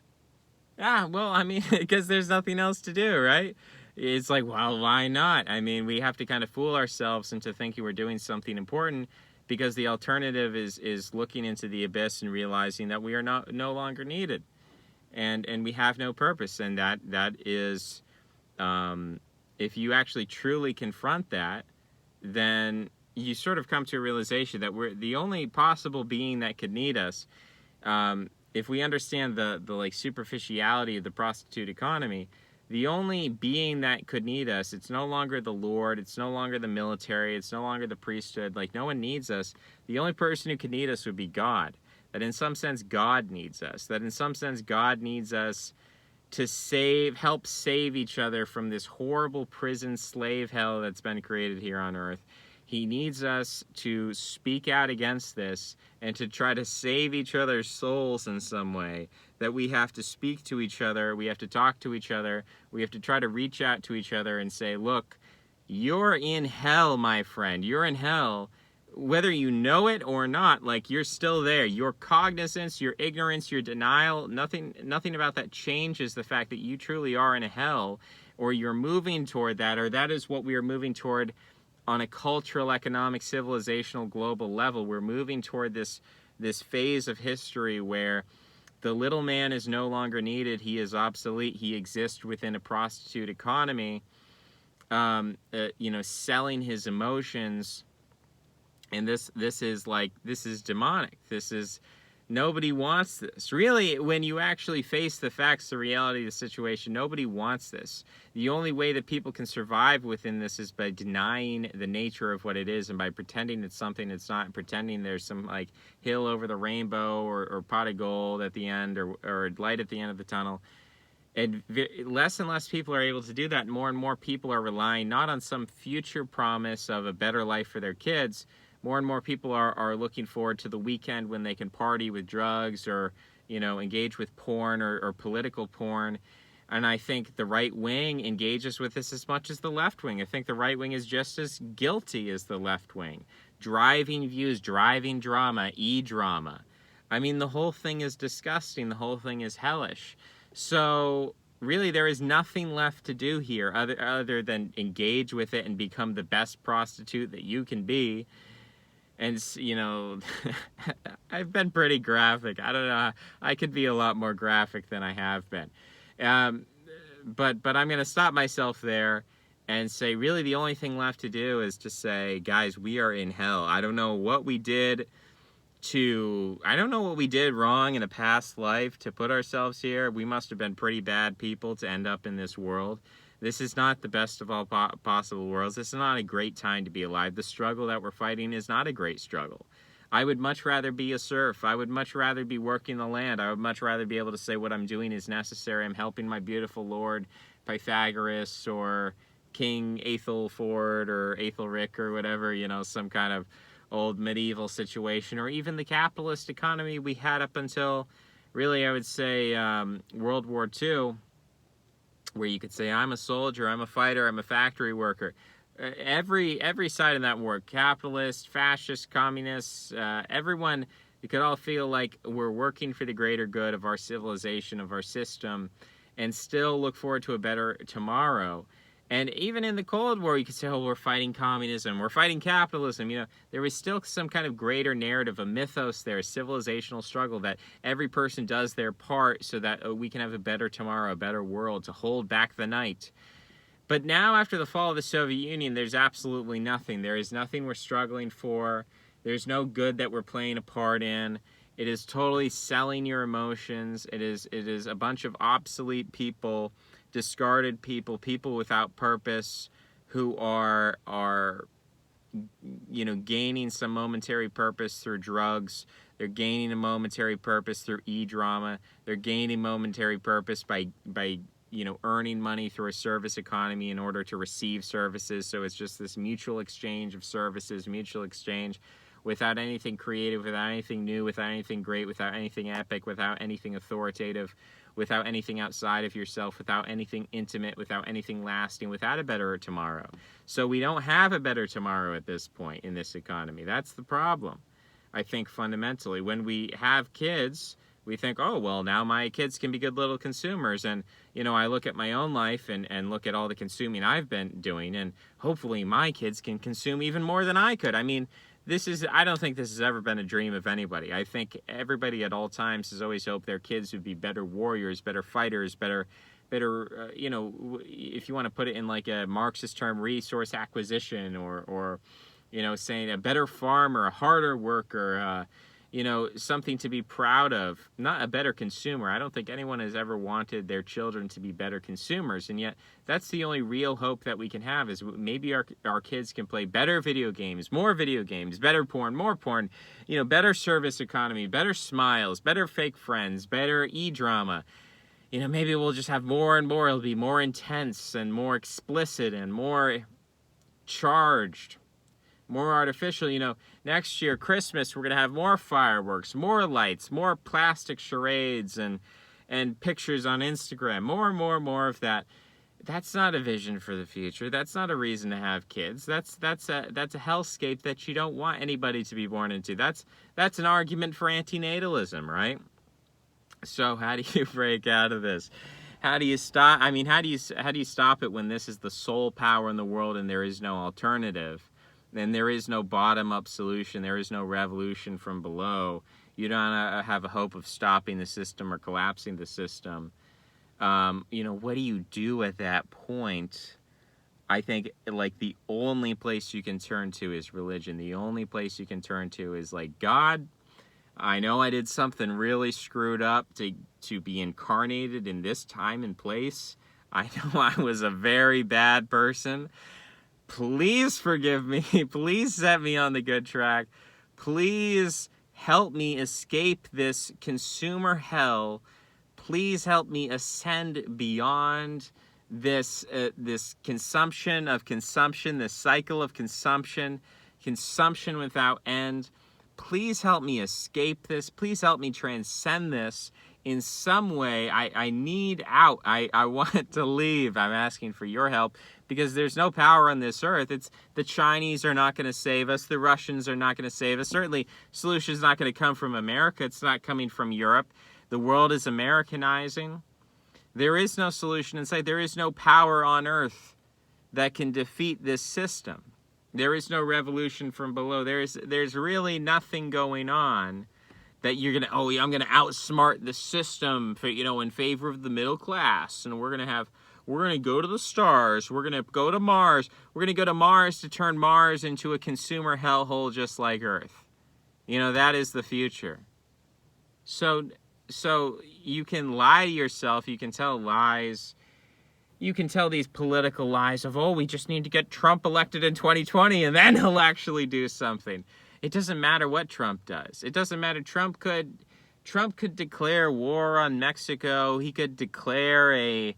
Well, I mean, because there's nothing else to do, right? It's like, well, why not? I mean, we have to kind of fool ourselves into thinking we're doing something important, because the alternative is looking into the abyss and realizing that we are no longer needed, and we have no purpose. And that is, if you actually truly confront that, then you sort of come to a realization that we're the only possible being that could need us. If we understand the like superficiality of the prostitute economy, the only being that could need us, it's no longer the Lord, it's no longer the military, it's no longer the priesthood. Like, no one needs us. The only person who could need us would be God. That in some sense God needs us. That in some sense God needs us to help save each other from this horrible prison slave hell that's been created here on earth. He needs us to speak out against this and to try to save each other's souls in some way. That we have to speak to each other, we have to talk to each other, we have to try to reach out to each other and say, look, you're in hell, my friend, you're in hell. Whether you know it or not, like, you're still there. Your cognizance, your ignorance, your denial, nothing about that changes the fact that you truly are in a hell, or you're moving toward that, or that is what we are moving toward on a cultural, economic, civilizational, global level. We're moving toward this phase of history where the little man is no longer needed. He is obsolete. He exists within a prostitute economy, selling his emotions. And this is demonic. Nobody wants this. Really, when you actually face the facts, the reality of the situation, nobody wants this. The only way that people can survive within this is by denying the nature of what it is, and by pretending it's something it's not, and pretending there's some like hill over the rainbow, or pot of gold at the end, or light at the end of the tunnel. And less people are able to do that. More and more people are relying not on some future promise of a better life for their kids. More and more people are looking forward to the weekend when they can party with drugs, or, engage with porn, or political porn. And I think the right wing engages with this as much as the left wing. I think the right wing is just as guilty as the left wing. Driving views, driving drama, e-drama. I mean, the whole thing is disgusting. The whole thing is hellish. So really, there is nothing left to do here other than engage with it and become the best prostitute that you can be. And, I've been pretty graphic. I don't know. I could be a lot more graphic than I have been. But I'm going to stop myself there and say, really, the only thing left to do is to say, guys, we are in hell. I don't know what we did wrong in a past life to put ourselves here. We must have been pretty bad people to end up in this world. This is not the best of all possible worlds. This is not a great time to be alive. The struggle that we're fighting is not a great struggle. I would much rather be a serf. I would much rather be working the land. I would much rather be able to say what I'm doing is necessary. I'm helping my beautiful Lord Pythagoras, or King Aethelford, or Aethelric, or whatever, some kind of old medieval situation, or even the capitalist economy we had up until, really, I would say, World War II, where you could say, I'm a soldier, I'm a fighter, I'm a factory worker. Every side of that war, capitalist, fascist, communists, everyone, you could all feel like we're working for the greater good of our civilization, of our system, and still look forward to a better tomorrow. And even in the Cold War, you could say, oh, we're fighting communism, we're fighting capitalism. There was still some kind of greater narrative, a mythos there, a civilizational struggle, that every person does their part so that we can have a better tomorrow, a better world, to hold back the night. But now, after the fall of the Soviet Union, there's absolutely nothing. There is nothing we're struggling for. There's no good that we're playing a part in. It is totally selling your emotions. It is a bunch of obsolete people, discarded people, people without purpose, who are gaining some momentary purpose through drugs. They're gaining a momentary purpose through e-drama. They're gaining momentary purpose by earning money through a service economy in order to receive services. So it's just this mutual exchange of services, mutual exchange. without anything creative, without anything new, without anything great, without anything epic, without anything authoritative, without anything outside of yourself, without anything intimate, without anything lasting, without a better tomorrow. So we don't have a better tomorrow at this point in this economy. That's the problem. I think fundamentally, when we have kids, we think, oh, well, now my kids can be good little consumers. And, you know, I look at my own life and look at all the consuming I've been doing, and hopefully my kids can consume even more than I could. I mean, I don't think this has ever been a dream of anybody. I think everybody at all times has always hoped their kids would be better warriors, better fighters, better, you know, if you want to put it in like a Marxist term, resource acquisition, or you know, saying a better farmer, a harder worker, you know, something to be proud of, not a better consumer. I don't think anyone has ever wanted their children to be better consumers, and yet that's the only real hope that we can have, is maybe our kids can play better video games, better porn, more porn, you know, better service economy, better smiles, better fake friends, better e-drama. You know, maybe we'll just have more and more. It'll be more intense and more explicit and more charged, more artificial. You know, next year, Christmas, we're going to have more fireworks, more lights, more plastic charades and pictures on Instagram, more and more and more of that. That's not a vision for the future. That's not a reason to have kids. That's a hellscape that you don't want anybody to be born into. That's an argument for antinatalism, right? So how do you break out of this? How do you stop? I mean, how do you stop it when this is the sole power in the world and there is no alternative? And there is no bottom-up solution. There is no revolution from below. You don't have a hope of stopping the system or collapsing the system. You know, what do you do at that point? I think, like, the only place you can turn to is religion. The only place you can turn to is, like, God, I know I did something really screwed up to be incarnated in this time and place. I know I was a very bad person. Please forgive me. Please set me on the good track. Please help me escape this consumer hell. Please help me ascend beyond this consumption of consumption, this cycle of consumption without end. Please help me escape this. Please help me transcend this in some way. I need out. I want to leave. I'm asking for your help, because there's no power on this earth. It's the Chinese are not going to save us. The Russians are not going to save us. Certainly, solution is not going to come from America. It's not coming from Europe. The world is Americanizing. There is no solution in sight. There is no power on earth that can defeat this system. There is no revolution from below. There's really nothing going on that you're gonna, oh, I'm gonna outsmart the system for, you know, in favor of the middle class, and we're gonna go to the stars. We're gonna go to Mars. We're gonna go to Mars to turn Mars into a consumer hellhole just like Earth. You know, that is the future. So you can lie to yourself. You can tell lies. You can tell these political lies of, oh, we just need to get Trump elected in 2020 and then he'll actually do something. It doesn't matter what Trump does. It doesn't matter. Trump could declare war on Mexico. He could declare a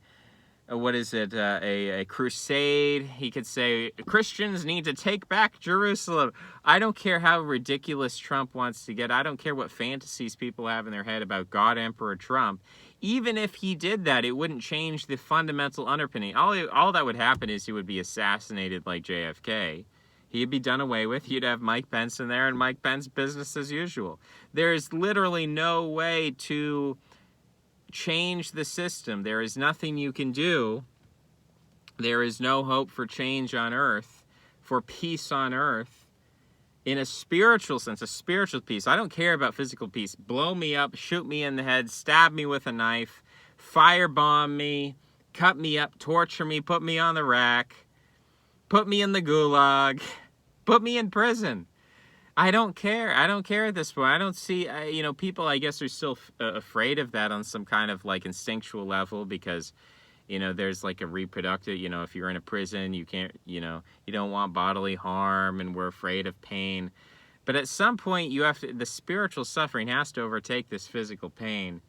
crusade. He could say Christians need to take back Jerusalem. I don't care how ridiculous Trump wants to get. I don't care what fantasies people have in their head about God Emperor Trump. Even if he did that, it wouldn't change the fundamental underpinning. All that would happen is he would be assassinated like JFK. He'd be done away with. You'd have Mike Pence in there, and Mike Pence business as usual. There is literally no way to change the system. There is nothing you can do. There is no hope for change on earth, for peace on earth. In a spiritual sense, a spiritual peace. I don't care about physical peace. Blow me up, shoot me in the head, stab me with a knife, firebomb me, cut me up, torture me, put me on the rack, put me in the gulag, put me in prison. I don't care. I don't care at this point. I don't see, you know, people, I guess, are still afraid of that on some kind of like instinctual level, because, you know, there's like a reproductive, you know, if you're in a prison, you can't, you know, you don't want bodily harm, and we're afraid of pain. But at some point, the spiritual suffering has to overtake this physical pain.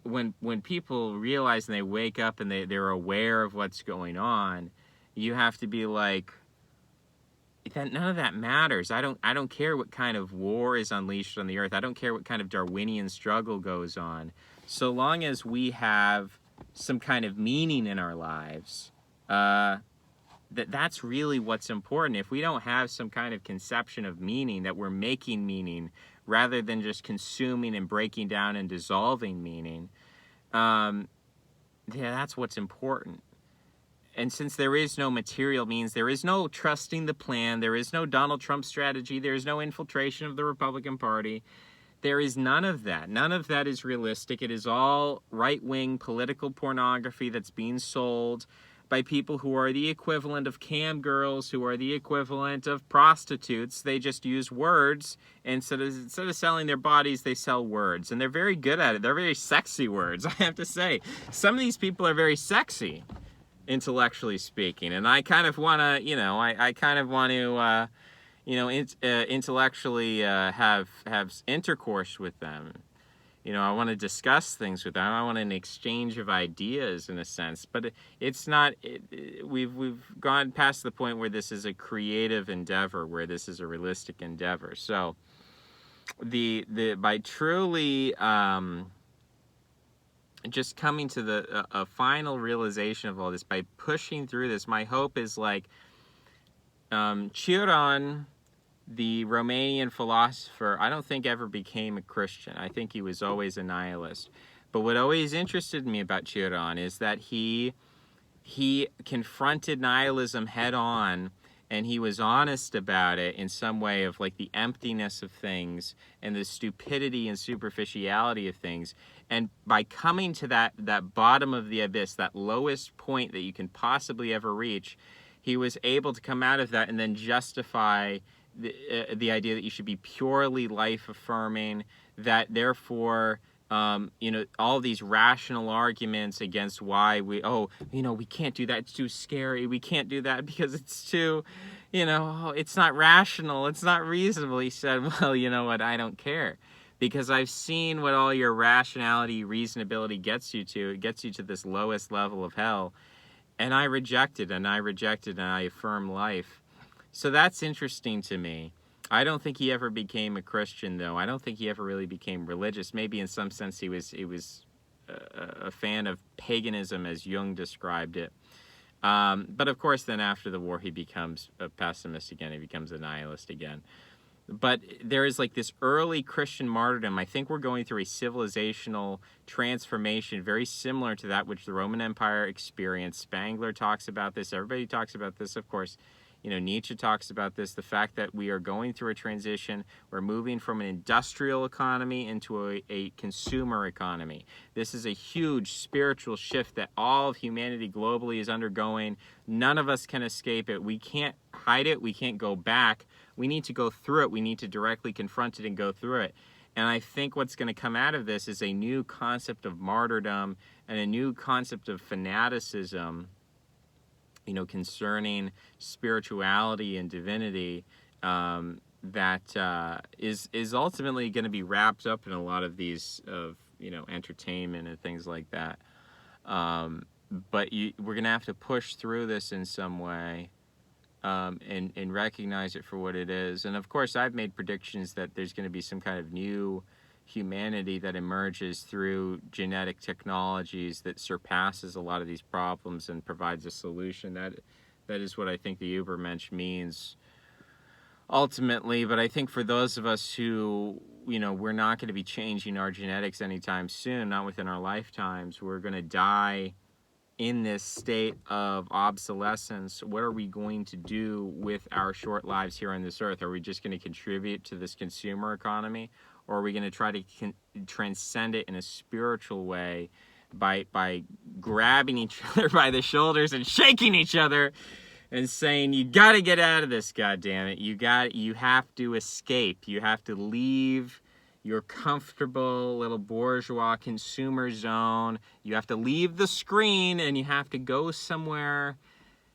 When people realize and they wake up and they're aware of what's going on, you have to be like, then none of that matters. I don't care what kind of war is unleashed on the earth. I don't care what kind of Darwinian struggle goes on. So long as we have some kind of meaning in our lives, that's really what's important. If we don't have some kind of conception of meaning, that we're making meaning rather than just consuming and breaking down and dissolving meaning, yeah, that's what's important. And since there is no material means, there is no trusting the plan, there is no Donald Trump strategy, there is no infiltration of the Republican Party, there is none of that. None of that is realistic. It is all right-wing political pornography that's being sold by people who are the equivalent of cam girls, who are the equivalent of prostitutes. They just use words. Instead of selling their bodies, they sell words. And they're very good at it. They're very sexy words, I have to say. Some of these people are very sexy, intellectually speaking. And I kind of want to, I kind of want to, intellectually have intercourse with them. I want to discuss things with them. I want an exchange of ideas in a sense, but it's not. We've gone past the point where this is a creative endeavor, where this is a realistic endeavor. So, by truly just coming to a final realization of all this, by pushing through this, my hope is like Chiron, the Romanian philosopher, I don't think ever became a Christian. I think he was always a nihilist. But what always interested me about Chiron is that he confronted nihilism head on, and he was honest about it in some way, of like the emptiness of things and the stupidity and superficiality of things. And by coming to that bottom of the abyss, that lowest point that you can possibly ever reach, he was able to come out of that and then justify the idea that you should be purely life-affirming, that therefore, all these rational arguments against why we can't do that, it's too scary, we can't do that because it's too, it's not rational, it's not reasonable. He said, well, you know what, I don't care. Because I've seen what all your rationality, reasonability gets you to. It gets you to this lowest level of hell. And I rejected, and I affirm life. So that's interesting to me. I don't think he ever became a Christian, though. I don't think he ever really became religious. Maybe in some sense he was a fan of paganism, as Jung described it. But of course, then after the war, he becomes a pessimist again. He becomes a nihilist again. But there is like this early Christian martyrdom. I think we're going through a civilizational transformation very similar to that which the Roman Empire experienced. Spangler talks about this. Everybody talks about this, of course. Nietzsche talks about this, the fact that we are going through a transition. We're moving from an industrial economy into a consumer economy. This is a huge spiritual shift that all of humanity globally is undergoing. None of us can escape it. We can't hide it. We can't go back. We need to go through it. We need to directly confront it and go through it. And I think what's going to come out of this is a new concept of martyrdom and a new concept of fanaticism, concerning spirituality and divinity, that is ultimately going to be wrapped up in a lot of these entertainment and things like that. But we're going to have to push through this in some way, and recognize it for what it is. And of course, I've made predictions that there's going to be some kind of new humanity that emerges through genetic technologies that surpasses a lot of these problems and provides a solution. That is what I think the Übermensch means ultimately. But I think for those of us who, we're not going to be changing our genetics anytime soon, not within our lifetimes, we're going to die in this state of obsolescence. What are we going to do with our short lives here on this earth? Are we just going to contribute to this consumer economy? Or are we going to try to transcend it in a spiritual way by grabbing each other by the shoulders and shaking each other and saying, you got to get out of this, goddammit. You have to escape. You have to leave your comfortable little bourgeois consumer zone. You have to leave the screen, and you have to go somewhere.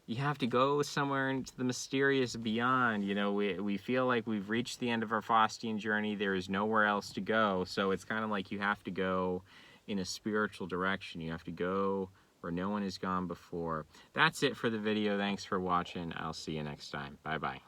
You have to go somewhere into the mysterious beyond. We feel like we've reached the end of our Faustian journey. There is nowhere else to go. So it's kind of like you have to go in a spiritual direction. You have to go where no one has gone before. That's it for the video. Thanks for watching. I'll see you next time. Bye-bye.